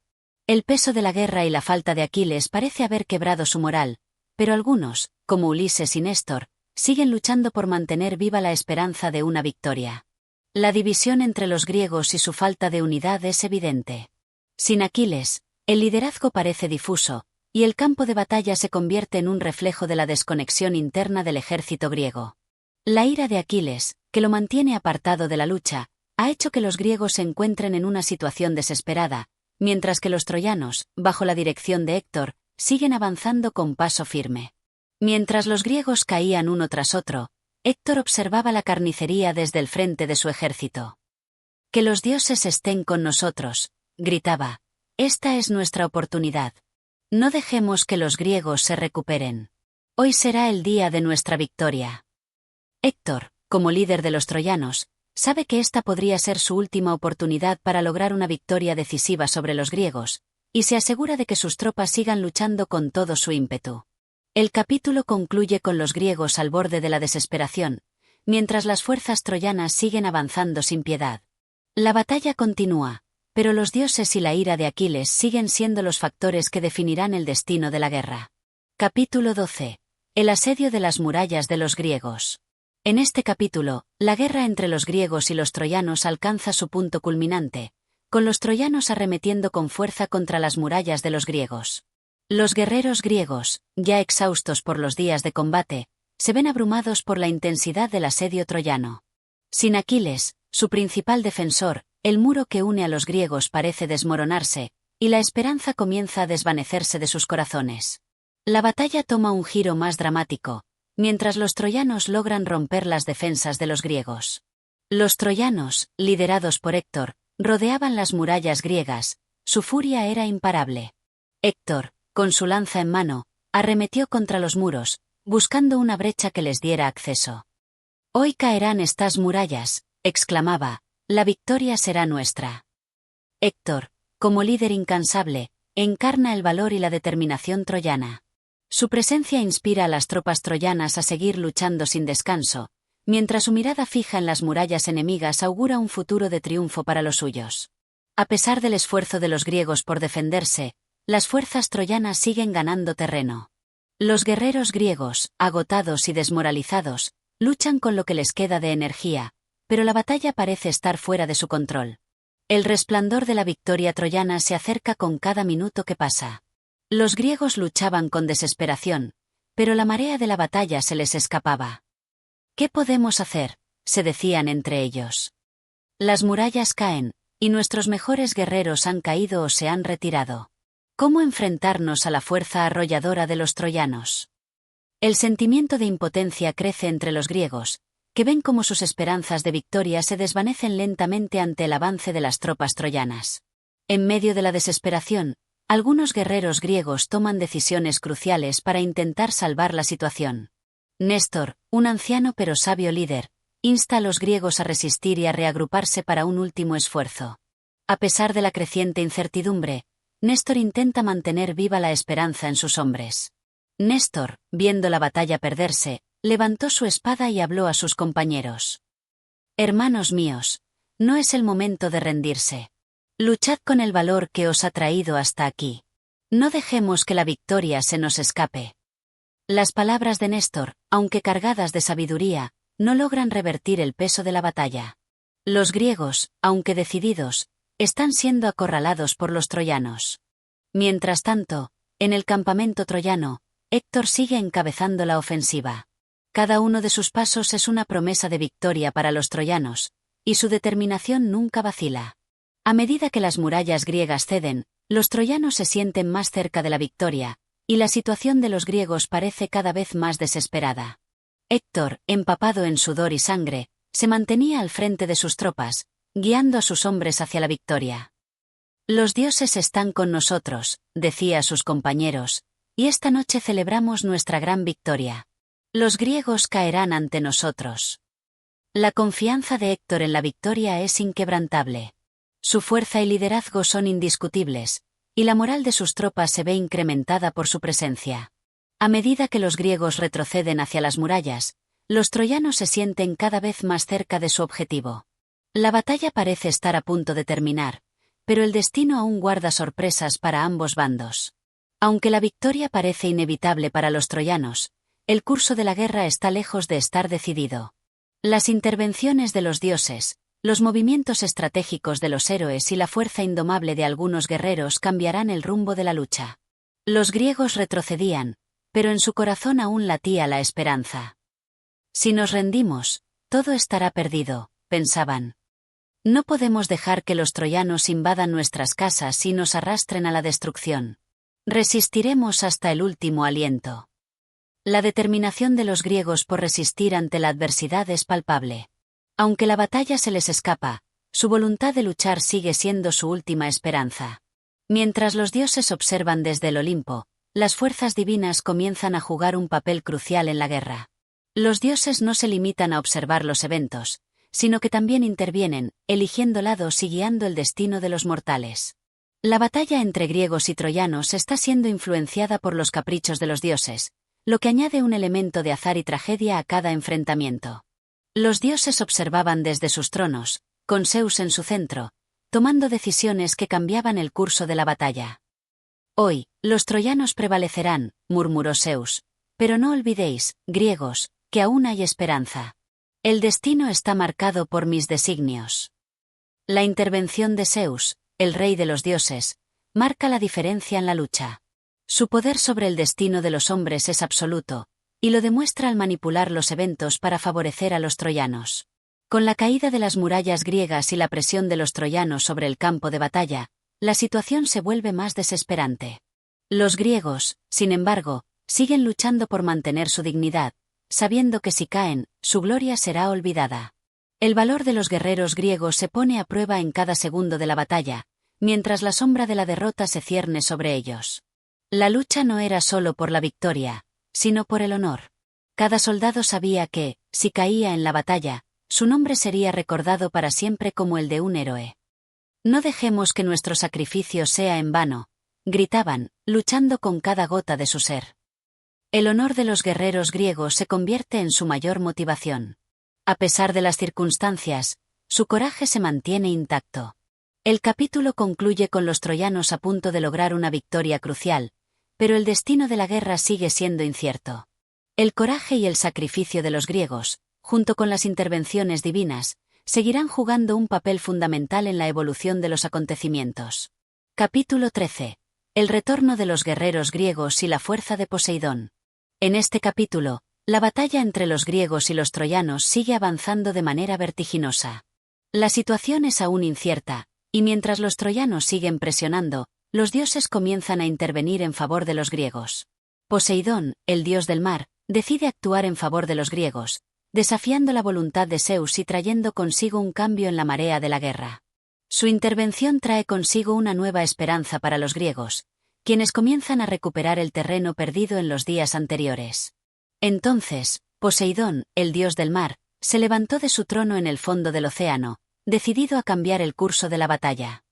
El peso de la guerra y la falta de Aquiles parece haber quebrado su moral, pero algunos, como Ulises y Néstor, siguen luchando por mantener viva la esperanza de una victoria. La división entre los griegos y su falta de unidad es evidente. Sin Aquiles, el liderazgo parece difuso, y el campo de batalla se convierte en un reflejo de la desconexión interna del ejército griego. La ira de Aquiles, que lo mantiene apartado de la lucha, ha hecho que los griegos se encuentren en una situación desesperada, mientras que los troyanos, bajo la dirección de Héctor, siguen avanzando con paso firme. Mientras los griegos caían uno tras otro, Héctor observaba la carnicería desde el frente de su ejército. «Que los dioses estén con nosotros», gritaba. «Esta es nuestra oportunidad. No dejemos que los griegos se recuperen. Hoy será el día de nuestra victoria». Héctor, como líder de los troyanos, sabe que esta podría ser su última oportunidad para lograr una victoria decisiva sobre los griegos, y se asegura de que sus tropas sigan luchando con todo su ímpetu. El capítulo concluye con los griegos al borde de la desesperación, mientras las fuerzas troyanas siguen avanzando sin piedad. La batalla continúa, pero los dioses y la ira de Aquiles siguen siendo los factores que definirán el destino de la guerra. Capítulo 12. El asedio de las murallas de los griegos. En este capítulo, la guerra entre los griegos y los troyanos alcanza su punto culminante, con los troyanos arremetiendo con fuerza contra las murallas de los griegos. Los guerreros griegos, ya exhaustos por los días de combate, se ven abrumados por la intensidad del asedio troyano. Sin Aquiles, su principal defensor, el muro que une a los griegos parece desmoronarse, y la esperanza comienza a desvanecerse de sus corazones. La batalla toma un giro más dramático, mientras los troyanos logran romper las defensas de los griegos. Los troyanos, liderados por Héctor, rodeaban las murallas griegas, su furia era imparable. Héctor, con su lanza en mano, arremetió contra los muros, buscando una brecha que les diera acceso. «Hoy caerán estas murallas», exclamaba, «la victoria será nuestra». Héctor, como líder incansable, encarna el valor y la determinación troyana. Su presencia inspira a las tropas troyanas a seguir luchando sin descanso, mientras su mirada fija en las murallas enemigas augura un futuro de triunfo para los suyos. A pesar del esfuerzo de los griegos por defenderse, las fuerzas troyanas siguen ganando terreno. Los guerreros griegos, agotados y desmoralizados, luchan con lo que les queda de energía, pero la batalla parece estar fuera de su control. El resplandor de la victoria troyana se acerca con cada minuto que pasa. Los griegos luchaban con desesperación, pero la marea de la batalla se les escapaba. «¿Qué podemos hacer?», se decían entre ellos. «Las murallas caen, y nuestros mejores guerreros han caído o se han retirado. ¿Cómo enfrentarnos a la fuerza arrolladora de los troyanos?». El sentimiento de impotencia crece entre los griegos, que ven cómo sus esperanzas de victoria se desvanecen lentamente ante el avance de las tropas troyanas. En medio de la desesperación, algunos guerreros griegos toman decisiones cruciales para intentar salvar la situación. Néstor, un anciano pero sabio líder, insta a los griegos a resistir y a reagruparse para un último esfuerzo. A pesar de la creciente incertidumbre, Néstor intenta mantener viva la esperanza en sus hombres. Néstor, viendo la batalla perderse, levantó su espada y habló a sus compañeros. «Hermanos míos, no es el momento de rendirse. Luchad con el valor que os ha traído hasta aquí. No dejemos que la victoria se nos escape». Las palabras de Néstor, aunque cargadas de sabiduría, no logran revertir el peso de la batalla. Los griegos, aunque decididos, están siendo acorralados por los troyanos. Mientras tanto, en el campamento troyano, Héctor sigue encabezando la ofensiva. Cada uno de sus pasos es una promesa de victoria para los troyanos, y su determinación nunca vacila. A medida que las murallas griegas ceden, los troyanos se sienten más cerca de la victoria, y la situación de los griegos parece cada vez más desesperada. Héctor, empapado en sudor y sangre, se mantenía al frente de sus tropas, guiando a sus hombres hacia la victoria. «Los dioses están con nosotros», decía a sus compañeros, «y esta noche celebramos nuestra gran victoria. Los griegos caerán ante nosotros». La confianza de Héctor en la victoria es inquebrantable. Su fuerza y liderazgo son indiscutibles, y la moral de sus tropas se ve incrementada por su presencia. A medida que los griegos retroceden hacia las murallas, los troyanos se sienten cada vez más cerca de su objetivo. La batalla parece estar a punto de terminar, pero el destino aún guarda sorpresas para ambos bandos. Aunque la victoria parece inevitable para los troyanos, el curso de la guerra está lejos de estar decidido. Las intervenciones de los dioses, los movimientos estratégicos de los héroes y la fuerza indomable de algunos guerreros cambiarán el rumbo de la lucha. Los griegos retrocedían, pero en su corazón aún latía la esperanza. «Si nos rendimos, todo estará perdido», pensaban. «No podemos dejar que los troyanos invadan nuestras casas y nos arrastren a la destrucción. Resistiremos hasta el último aliento». La determinación de los griegos por resistir ante la adversidad es palpable. Aunque la batalla se les escapa, su voluntad de luchar sigue siendo su última esperanza. Mientras los dioses observan desde el Olimpo, las fuerzas divinas comienzan a jugar un papel crucial en la guerra. Los dioses no se limitan a observar los eventos, sino que también intervienen, eligiendo lados y guiando el destino de los mortales. La batalla entre griegos y troyanos está siendo influenciada por los caprichos de los dioses, lo que añade un elemento de azar y tragedia a cada enfrentamiento. Los dioses observaban desde sus tronos, con Zeus en su centro, tomando decisiones que cambiaban el curso de la batalla. Hoy, los troyanos prevalecerán, murmuró Zeus, pero no olvidéis, griegos, que aún hay esperanza. El destino está marcado por mis designios. La intervención de Zeus, el rey de los dioses, marca la diferencia en la lucha. Su poder sobre el destino de los hombres es absoluto, y lo demuestra al manipular los eventos para favorecer a los troyanos. Con la caída de las murallas griegas y la presión de los troyanos sobre el campo de batalla, la situación se vuelve más desesperante. Los griegos, sin embargo, siguen luchando por mantener su dignidad, sabiendo que si caen, su gloria será olvidada. El valor de los guerreros griegos se pone a prueba en cada segundo de la batalla, mientras la sombra de la derrota se cierne sobre ellos. La lucha no era solo por la victoria, sino por el honor. Cada soldado sabía que, si caía en la batalla, su nombre sería recordado para siempre como el de un héroe. No dejemos que nuestro sacrificio sea en vano, gritaban, luchando con cada gota de su ser. El honor de los guerreros griegos se convierte en su mayor motivación. A pesar de las circunstancias, su coraje se mantiene intacto. El capítulo concluye con los troyanos a punto de lograr una victoria crucial, pero el destino de la guerra sigue siendo incierto. El coraje y el sacrificio de los griegos, junto con las intervenciones divinas, seguirán jugando un papel fundamental en la evolución de los acontecimientos. Capítulo 13. El retorno de los guerreros griegos y la fuerza de Poseidón. En este capítulo, la batalla entre los griegos y los troyanos sigue avanzando de manera vertiginosa. La situación es aún incierta, y mientras los troyanos siguen presionando, los dioses comienzan a intervenir en favor de los griegos. Poseidón, el dios del mar, decide actuar en favor de los griegos, desafiando la voluntad de Zeus y trayendo consigo un cambio en la marea de la guerra. Su intervención trae consigo una nueva esperanza para los griegos, quienes comienzan a recuperar el terreno perdido en los días anteriores. Entonces, Poseidón, el dios del mar, se levantó de su trono en el fondo del océano, decidido a cambiar el curso de la batalla.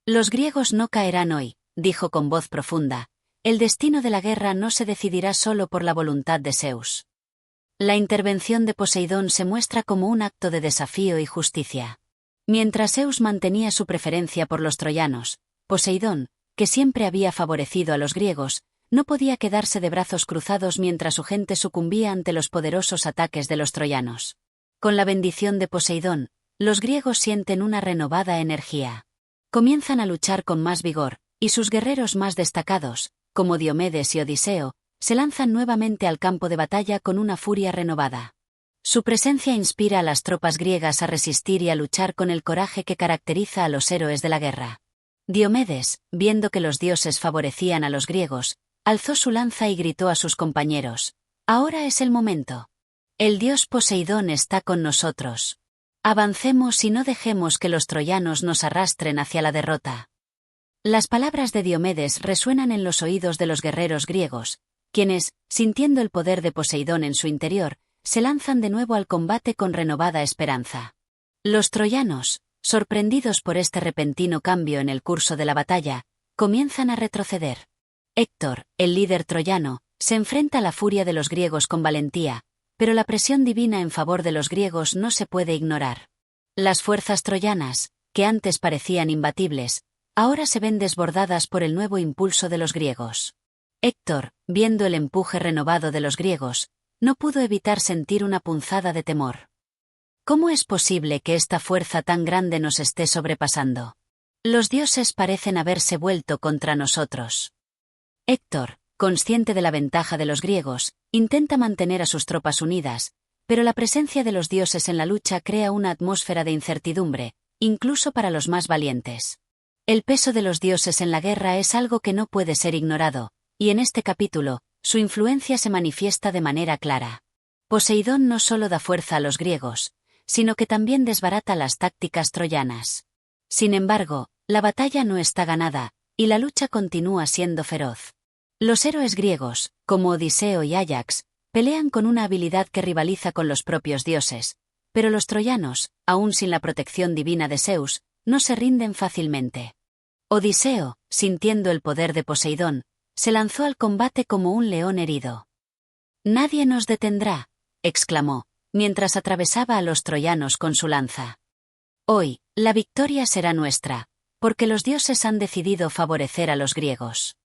Los griegos no caerán hoy, dijo con voz profunda. El destino de la guerra no se decidirá solo por la voluntad de Zeus. La intervención de Poseidón se muestra como un acto de desafío y justicia. Mientras Zeus mantenía su preferencia por los troyanos, Poseidón, que siempre había favorecido a los griegos, no podía quedarse de brazos cruzados mientras su gente sucumbía ante los poderosos ataques de los troyanos. Con la bendición de Poseidón, los griegos sienten una renovada energía. Comienzan a luchar con más vigor, y sus guerreros más destacados, como Diomedes y Odiseo, se lanzan nuevamente al campo de batalla con una furia renovada. Su presencia inspira a las tropas griegas a resistir y a luchar con el coraje que caracteriza a los héroes de la guerra. Diomedes, viendo que los dioses favorecían a los griegos, alzó su lanza y gritó a sus compañeros: «Ahora es el momento. El dios Poseidón está con nosotros. Avancemos y no dejemos que los troyanos nos arrastren hacia la derrota». Las palabras de Diomedes resuenan en los oídos de los guerreros griegos, quienes, sintiendo el poder de Poseidón en su interior, se lanzan de nuevo al combate con renovada esperanza. Los troyanos, sorprendidos por este repentino cambio en el curso de la batalla, comienzan a retroceder. Héctor, el líder troyano, se enfrenta a la furia de los griegos con valentía, pero la presión divina en favor de los griegos no se puede ignorar. Las fuerzas troyanas, que antes parecían imbatibles, ahora se ven desbordadas por el nuevo impulso de los griegos. Héctor, viendo el empuje renovado de los griegos, no pudo evitar sentir una punzada de temor. ¿Cómo es posible que esta fuerza tan grande nos esté sobrepasando? Los dioses parecen haberse vuelto contra nosotros. Héctor, consciente de la ventaja de los griegos, intenta mantener a sus tropas unidas, pero la presencia de los dioses en la lucha crea una atmósfera de incertidumbre, incluso para los más valientes. El peso de los dioses en la guerra es algo que no puede ser ignorado, y en este capítulo, su influencia se manifiesta de manera clara. Poseidón no solo da fuerza a los griegos, sino que también desbarata las tácticas troyanas. Sin embargo, la batalla no está ganada, y la lucha continúa siendo feroz. Los héroes griegos, como Odiseo y Áyax, pelean con una habilidad que rivaliza con los propios dioses, pero los troyanos, aún sin la protección divina de Zeus, no se rinden fácilmente. Odiseo, sintiendo el poder de Poseidón, se lanzó al combate como un león herido. «Nadie nos detendrá», exclamó, mientras atravesaba a los troyanos con su lanza. «Hoy, la victoria será nuestra, porque los dioses han decidido favorecer a los griegos».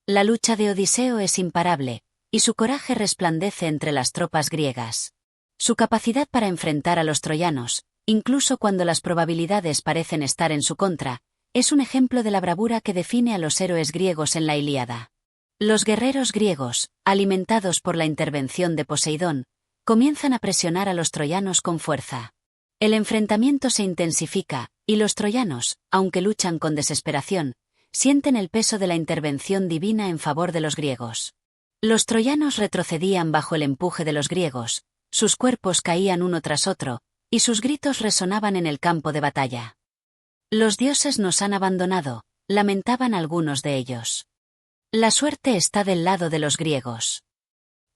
La lucha de Odiseo es imparable, y su coraje resplandece entre las tropas griegas. Su capacidad para enfrentar a los troyanos, incluso cuando las probabilidades parecen estar en su contra, es un ejemplo de la bravura que define a los héroes griegos en la Ilíada. Los guerreros griegos, alimentados por la intervención de Poseidón, comienzan a presionar a los troyanos con fuerza. El enfrentamiento se intensifica, y los troyanos, aunque luchan con desesperación, sienten el peso de la intervención divina en favor de los griegos. Los troyanos retrocedían bajo el empuje de los griegos, sus cuerpos caían uno tras otro, y sus gritos resonaban en el campo de batalla. «Los dioses nos han abandonado», lamentaban algunos de ellos. La suerte está del lado de los griegos.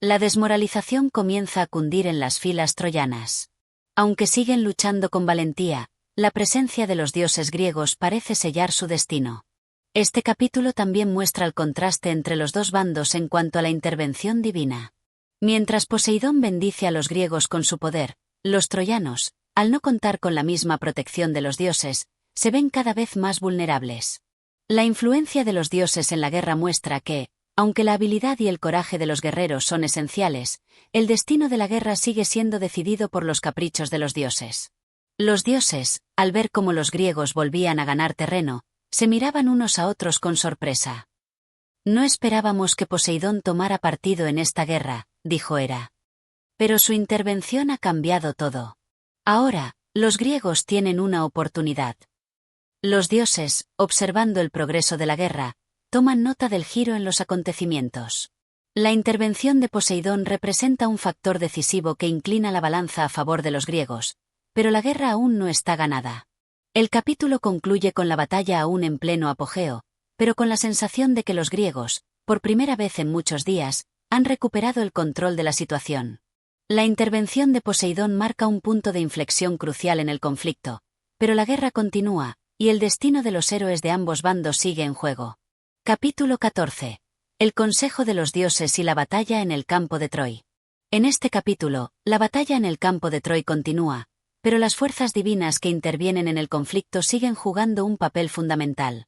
La desmoralización comienza a cundir en las filas troyanas. Aunque siguen luchando con valentía, la presencia de los dioses griegos parece sellar su destino. Este capítulo también muestra el contraste entre los dos bandos en cuanto a la intervención divina. Mientras Poseidón bendice a los griegos con su poder, los troyanos, al no contar con la misma protección de los dioses, se ven cada vez más vulnerables. La influencia de los dioses en la guerra muestra que, aunque la habilidad y el coraje de los guerreros son esenciales, el destino de la guerra sigue siendo decidido por los caprichos de los dioses. Los dioses, al ver cómo los griegos volvían a ganar terreno, se miraban unos a otros con sorpresa. «No esperábamos que Poseidón tomara partido en esta guerra», dijo Hera. «Pero su intervención ha cambiado todo. Ahora, los griegos tienen una oportunidad». Los dioses, observando el progreso de la guerra, toman nota del giro en los acontecimientos. La intervención de Poseidón representa un factor decisivo que inclina la balanza a favor de los griegos, pero la guerra aún no está ganada. El capítulo concluye con la batalla aún en pleno apogeo, pero con la sensación de que los griegos, por primera vez en muchos días, han recuperado el control de la situación. La intervención de Poseidón marca un punto de inflexión crucial en el conflicto, pero la guerra continúa, y el destino de los héroes de ambos bandos sigue en juego. Capítulo 14. El consejo de los dioses y la batalla en el campo de Troy. En este capítulo, la batalla en el campo de Troy continúa, pero las fuerzas divinas que intervienen en el conflicto siguen jugando un papel fundamental.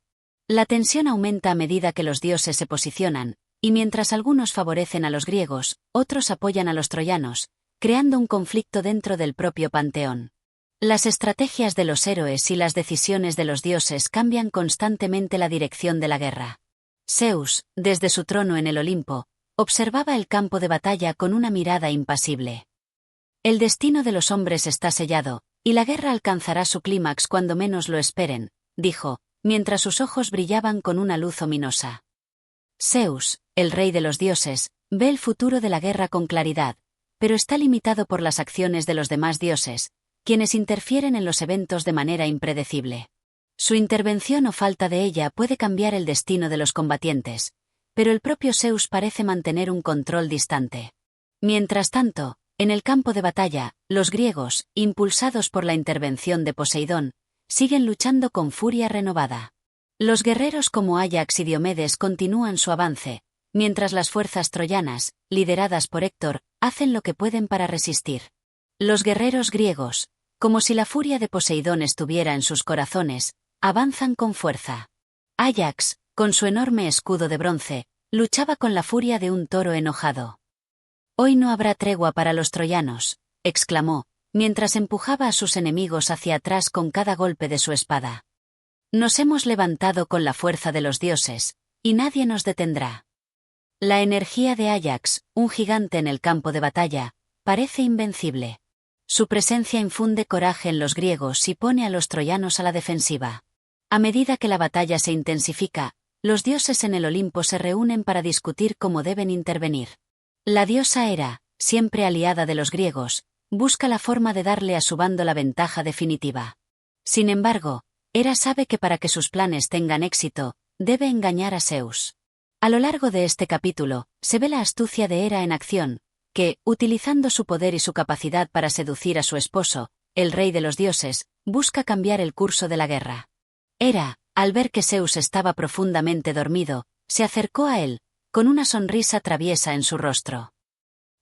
La tensión aumenta a medida que los dioses se posicionan, y mientras algunos favorecen a los griegos, otros apoyan a los troyanos, creando un conflicto dentro del propio panteón. Las estrategias de los héroes y las decisiones de los dioses cambian constantemente la dirección de la guerra. Zeus, desde su trono en el Olimpo, observaba el campo de batalla con una mirada impasible. El destino de los hombres está sellado, y la guerra alcanzará su clímax cuando menos lo esperen, dijo, mientras sus ojos brillaban con una luz ominosa. Zeus, el rey de los dioses, ve el futuro de la guerra con claridad, pero está limitado por las acciones de los demás dioses, quienes interfieren en los eventos de manera impredecible. Su intervención o falta de ella puede cambiar el destino de los combatientes, pero el propio Zeus parece mantener un control distante. Mientras tanto, en el campo de batalla, los griegos, impulsados por la intervención de Poseidón, siguen luchando con furia renovada. Los guerreros como Áyax y Diomedes continúan su avance, mientras las fuerzas troyanas, lideradas por Héctor, hacen lo que pueden para resistir. Los guerreros griegos, como si la furia de Poseidón estuviera en sus corazones, avanzan con fuerza. Áyax, con su enorme escudo de bronce, luchaba con la furia de un toro enojado. «Hoy no habrá tregua para los troyanos», exclamó, mientras empujaba a sus enemigos hacia atrás con cada golpe de su espada. «Nos hemos levantado con la fuerza de los dioses, y nadie nos detendrá». La energía de Áyax, un gigante en el campo de batalla, parece invencible. Su presencia infunde coraje en los griegos y pone a los troyanos a la defensiva. A medida que la batalla se intensifica, los dioses en el Olimpo se reúnen para discutir cómo deben intervenir. La diosa Hera, siempre aliada de los griegos, busca la forma de darle a su bando la ventaja definitiva. Sin embargo, Hera sabe que para que sus planes tengan éxito, debe engañar a Zeus. A lo largo de este capítulo, se ve la astucia de Hera en acción, que, utilizando su poder y su capacidad para seducir a su esposo, el rey de los dioses, busca cambiar el curso de la guerra. Hera, al ver que Zeus estaba profundamente dormido, se acercó a él, con una sonrisa traviesa en su rostro.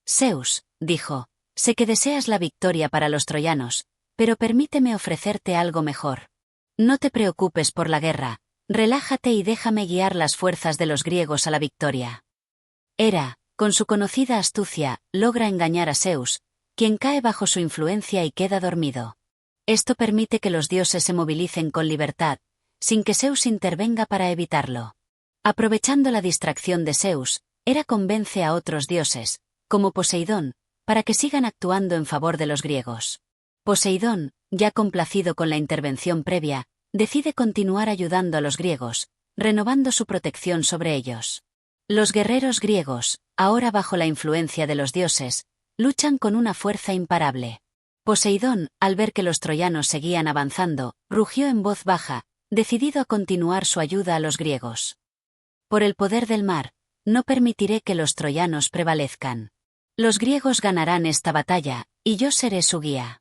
Zeus, dijo, sé que deseas la victoria para los troyanos, pero permíteme ofrecerte algo mejor. No te preocupes por la guerra, relájate y déjame guiar las fuerzas de los griegos a la victoria. Hera, con su conocida astucia, logra engañar a Zeus, quien cae bajo su influencia y queda dormido. Esto permite que los dioses se movilicen con libertad, sin que Zeus intervenga para evitarlo. Aprovechando la distracción de Zeus, Hera convence a otros dioses, como Poseidón, para que sigan actuando en favor de los griegos. Poseidón, ya complacido con la intervención previa, decide continuar ayudando a los griegos, renovando su protección sobre ellos. Los guerreros griegos, ahora bajo la influencia de los dioses, luchan con una fuerza imparable. Poseidón, al ver que los troyanos seguían avanzando, rugió en voz baja, decidido a continuar su ayuda a los griegos. Por el poder del mar, no permitiré que los troyanos prevalezcan. Los griegos ganarán esta batalla, y yo seré su guía.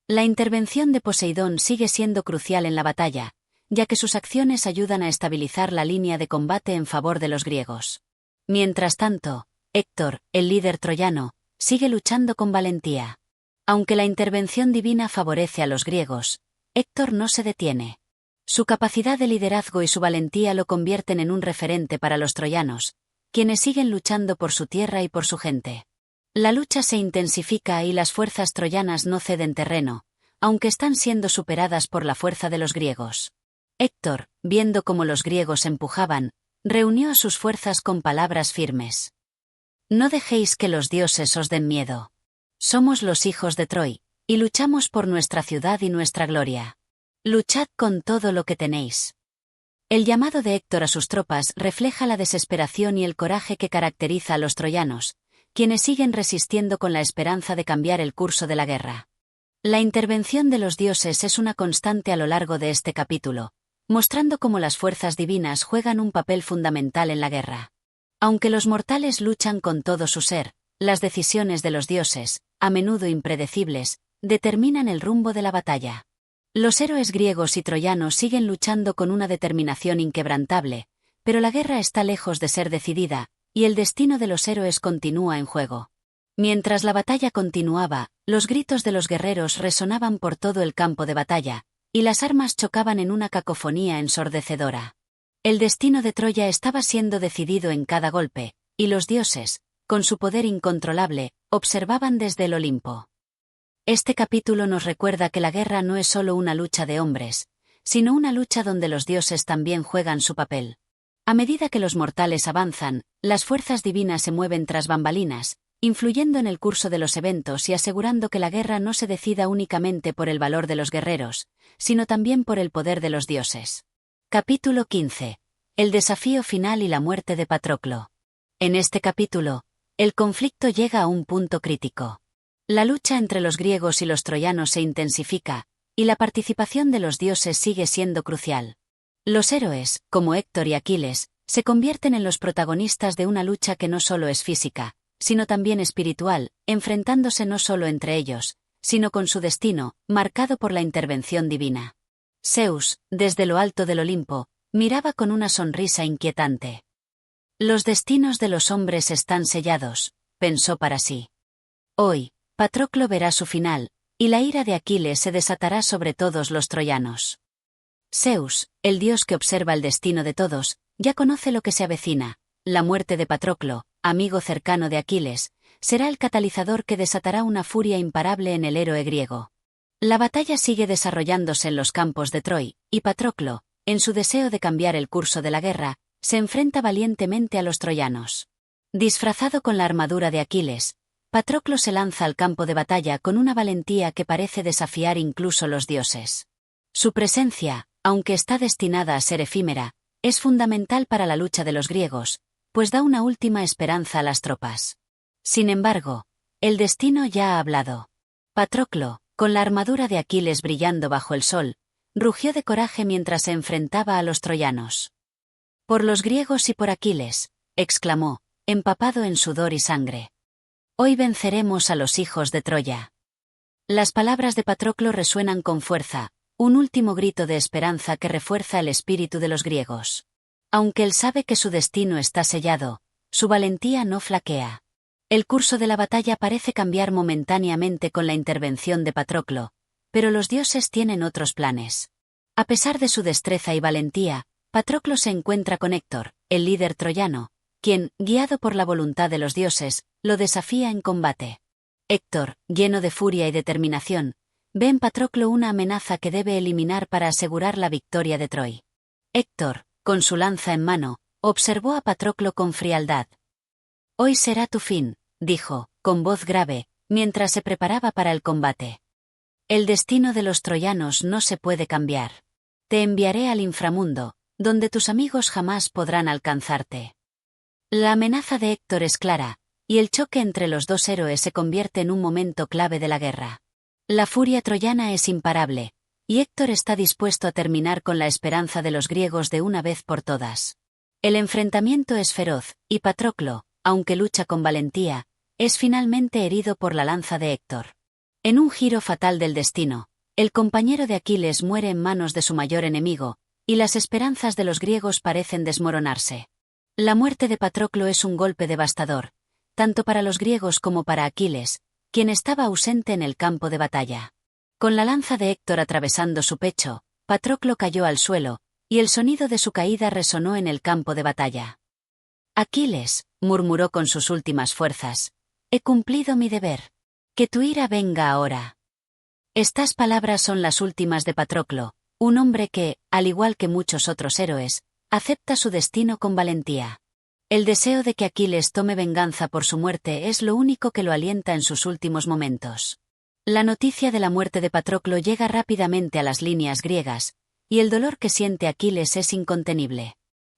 La intervención de Poseidón sigue siendo crucial en la batalla, ya que sus acciones ayudan a estabilizar la línea de combate en favor de los griegos. Mientras tanto, Héctor, el líder troyano, sigue luchando con valentía. Aunque la intervención divina favorece a los griegos, Héctor no se detiene. Su capacidad de liderazgo y su valentía lo convierten en un referente para los troyanos, quienes siguen luchando por su tierra y por su gente. La lucha se intensifica y las fuerzas troyanas no ceden terreno, aunque están siendo superadas por la fuerza de los griegos. Héctor, viendo cómo los griegos empujaban, reunió a sus fuerzas con palabras firmes. No dejéis que los dioses os den miedo. Somos los hijos de Troy, y luchamos por nuestra ciudad y nuestra gloria. Luchad con todo lo que tenéis. El llamado de Héctor a sus tropas refleja la desesperación y el coraje que caracteriza a los troyanos, quienes siguen resistiendo con la esperanza de cambiar el curso de la guerra. La intervención de los dioses es una constante a lo largo de este capítulo, mostrando cómo las fuerzas divinas juegan un papel fundamental en la guerra. Aunque los mortales luchan con todo su ser, las decisiones de los dioses, a menudo impredecibles, determinan el rumbo de la batalla. Los héroes griegos y troyanos siguen luchando con una determinación inquebrantable, pero la guerra está lejos de ser decidida, y el destino de los héroes continúa en juego. Mientras la batalla continuaba, los gritos de los guerreros resonaban por todo el campo de batalla, y las armas chocaban en una cacofonía ensordecedora. El destino de Troya estaba siendo decidido en cada golpe, y los dioses, con su poder incontrolable, observaban desde el Olimpo. Este capítulo nos recuerda que la guerra no es solo una lucha de hombres, sino una lucha donde los dioses también juegan su papel. A medida que los mortales avanzan, las fuerzas divinas se mueven tras bambalinas, influyendo en el curso de los eventos y asegurando que la guerra no se decida únicamente por el valor de los guerreros, sino también por el poder de los dioses. Capítulo 15. El desafío final y la muerte de Patroclo. En este capítulo, el conflicto llega a un punto crítico. La lucha entre los griegos y los troyanos se intensifica, y la participación de los dioses sigue siendo crucial. Los héroes, como Héctor y Aquiles, se convierten en los protagonistas de una lucha que no solo es física, sino también espiritual, enfrentándose no solo entre ellos, sino con su destino, marcado por la intervención divina. Zeus, desde lo alto del Olimpo, miraba con una sonrisa inquietante. Los destinos de los hombres están sellados, pensó para sí. Hoy, Patroclo verá su final, y la ira de Aquiles se desatará sobre todos los troyanos. Zeus, el dios que observa el destino de todos, ya conoce lo que se avecina. La muerte de Patroclo, amigo cercano de Aquiles, será el catalizador que desatará una furia imparable en el héroe griego. La batalla sigue desarrollándose en los campos de Troy, y Patroclo, en su deseo de cambiar el curso de la guerra, se enfrenta valientemente a los troyanos. Disfrazado con la armadura de Aquiles, Patroclo se lanza al campo de batalla con una valentía que parece desafiar incluso los dioses. Su presencia, aunque está destinada a ser efímera, es fundamental para la lucha de los griegos, pues da una última esperanza a las tropas. Sin embargo, el destino ya ha hablado. Patroclo, con la armadura de Aquiles brillando bajo el sol, rugió de coraje mientras se enfrentaba a los troyanos. «Por los griegos y por Aquiles», exclamó, empapado en sudor y sangre. Hoy venceremos a los hijos de Troya. Las palabras de Patroclo resuenan con fuerza, un último grito de esperanza que refuerza el espíritu de los griegos. Aunque él sabe que su destino está sellado, su valentía no flaquea. El curso de la batalla parece cambiar momentáneamente con la intervención de Patroclo, pero los dioses tienen otros planes. A pesar de su destreza y valentía, Patroclo se encuentra con Héctor, el líder troyano, quien, guiado por la voluntad de los dioses, lo desafía en combate. Héctor, lleno de furia y determinación, ve en Patroclo una amenaza que debe eliminar para asegurar la victoria de Troy. Héctor, con su lanza en mano, observó a Patroclo con frialdad. «Hoy será tu fin», dijo, con voz grave, mientras se preparaba para el combate. «El destino de los troyanos no se puede cambiar. Te enviaré al inframundo, donde tus amigos jamás podrán alcanzarte». La amenaza de Héctor es clara, y el choque entre los dos héroes se convierte en un momento clave de la guerra. La furia troyana es imparable, y Héctor está dispuesto a terminar con la esperanza de los griegos de una vez por todas. El enfrentamiento es feroz, y Patroclo, aunque lucha con valentía, es finalmente herido por la lanza de Héctor. En un giro fatal del destino, el compañero de Aquiles muere en manos de su mayor enemigo, y las esperanzas de los griegos parecen desmoronarse. La muerte de Patroclo es un golpe devastador, tanto para los griegos como para Aquiles, quien estaba ausente en el campo de batalla. Con la lanza de Héctor atravesando su pecho, Patroclo cayó al suelo, y el sonido de su caída resonó en el campo de batalla. «Aquiles», murmuró con sus últimas fuerzas, «he cumplido mi deber. Que tu ira venga ahora». Estas palabras son las últimas de Patroclo, un hombre que, al igual que muchos otros héroes, acepta su destino con valentía. El deseo de que Aquiles tome venganza por su muerte es lo único que lo alienta en sus últimos momentos. La noticia de la muerte de Patroclo llega rápidamente a las líneas griegas, y el dolor que siente Aquiles es incontenible.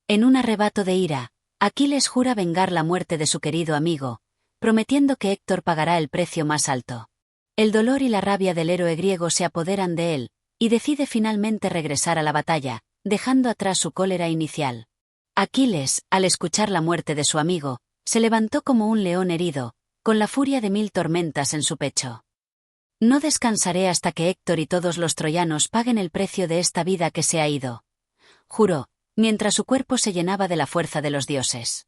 En un arrebato de ira, Aquiles jura vengar la muerte de su querido amigo, prometiendo que Héctor pagará el precio más alto. El dolor y la rabia del héroe griego se apoderan de él, y decide finalmente regresar a la batalla, dejando atrás su cólera inicial. Aquiles, al escuchar la muerte de su amigo, se levantó como un león herido, con la furia de 1000 tormentas en su pecho. «No descansaré hasta que Héctor y todos los troyanos paguen el precio de esta vida que se ha ido», juró, mientras su cuerpo se llenaba de la fuerza de los dioses.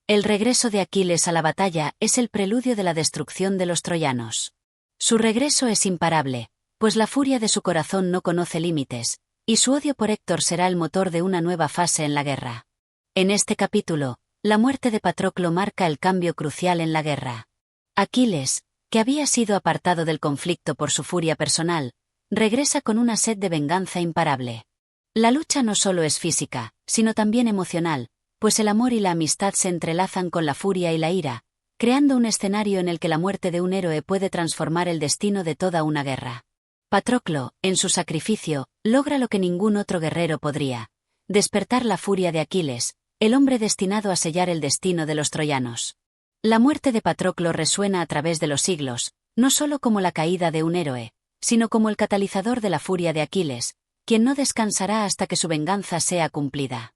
El regreso de Aquiles a la batalla es el preludio de la destrucción de los troyanos. Su regreso es imparable, pues la furia de su corazón no conoce límites, y su odio por Héctor será el motor de una nueva fase en la guerra. En este capítulo, la muerte de Patroclo marca el cambio crucial en la guerra. Aquiles, que había sido apartado del conflicto por su furia personal, regresa con una sed de venganza imparable. La lucha no solo es física, sino también emocional, pues el amor y la amistad se entrelazan con la furia y la ira, creando un escenario en el que la muerte de un héroe puede transformar el destino de toda una guerra. Patroclo, en su sacrificio, logra lo que ningún otro guerrero podría: despertar la furia de Aquiles, el hombre destinado a sellar el destino de los troyanos. La muerte de Patroclo resuena a través de los siglos, no solo como la caída de un héroe, sino como el catalizador de la furia de Aquiles, quien no descansará hasta que su venganza sea cumplida.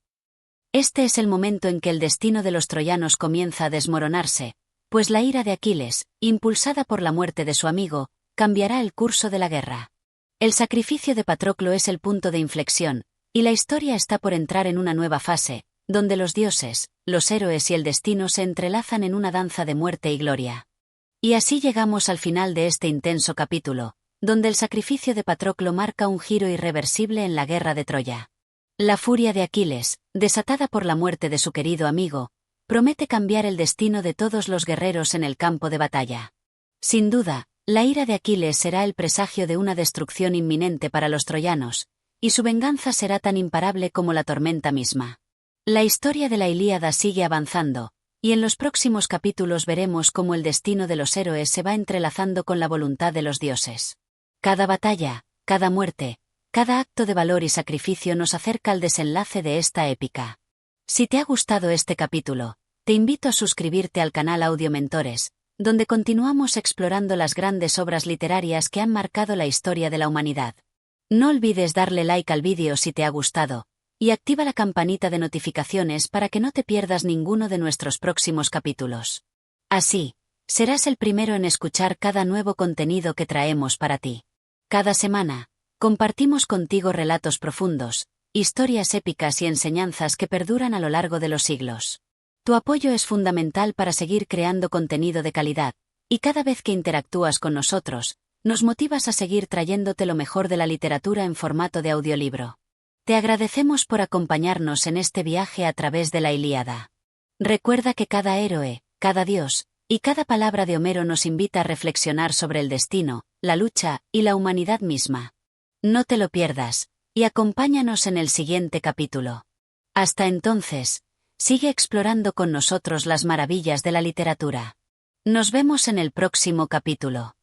Este es el momento en que el destino de los troyanos comienza a desmoronarse, pues la ira de Aquiles, impulsada por la muerte de su amigo, cambiará el curso de la guerra. El sacrificio de Patroclo es el punto de inflexión, y la historia está por entrar en una nueva fase, donde los dioses, los héroes y el destino se entrelazan en una danza de muerte y gloria. Y así llegamos al final de este intenso capítulo, donde el sacrificio de Patroclo marca un giro irreversible en la guerra de Troya. La furia de Aquiles, desatada por la muerte de su querido amigo, promete cambiar el destino de todos los guerreros en el campo de batalla. Sin duda, la ira de Aquiles será el presagio de una destrucción inminente para los troyanos, y su venganza será tan imparable como la tormenta misma. La historia de la Ilíada sigue avanzando, y en los próximos capítulos veremos cómo el destino de los héroes se va entrelazando con la voluntad de los dioses. Cada batalla, cada muerte, cada acto de valor y sacrificio nos acerca al desenlace de esta épica. Si te ha gustado este capítulo, te invito a suscribirte al canal Audio Mentores, donde continuamos explorando las grandes obras literarias que han marcado la historia de la humanidad. No olvides darle like al vídeo si te ha gustado, y activa la campanita de notificaciones para que no te pierdas ninguno de nuestros próximos capítulos. Así, Serás el primero en escuchar cada nuevo contenido que traemos para ti. Cada semana, compartimos contigo relatos profundos, historias épicas y enseñanzas que perduran a lo largo de los siglos. Tu apoyo es fundamental para seguir creando contenido de calidad, y cada vez que interactúas con nosotros, nos motivas a seguir trayéndote lo mejor de la literatura en formato de audiolibro. Te agradecemos por acompañarnos en este viaje a través de la Ilíada. Recuerda que cada héroe, cada dios, y cada palabra de Homero nos invita a reflexionar sobre el destino, la lucha y la humanidad misma. No te lo pierdas, y acompáñanos en el siguiente capítulo. Hasta entonces, sigue explorando con nosotros las maravillas de la literatura. Nos vemos en el próximo capítulo.